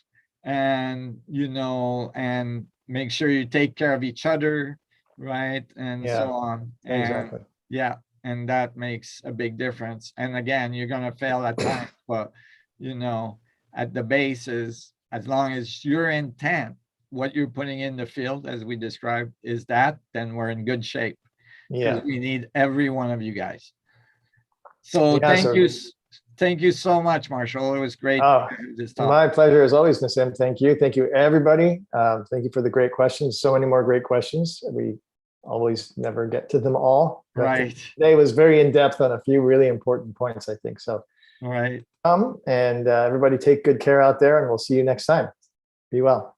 and and make sure you take care of each other, right? And so Yeah. on. And Exactly. yeah, and that makes a big difference. And again, you're gonna fail at times, but at the basis, as long as your intent, what you're putting in the field, as we described, is that, then we're in good shape, because Yeah. we need every one of you guys. So Yeah. So, thank you so much, Marshall. It was great oh, to have this talk. my pleasure as always, Nassim. Thank you. Thank you, everybody. Thank you for the great questions. So many more great questions. We always never get to them all. But Right. today was very in depth on a few really important points, I think. So, Right. and everybody take good care out there, and we'll see you next time. Be well.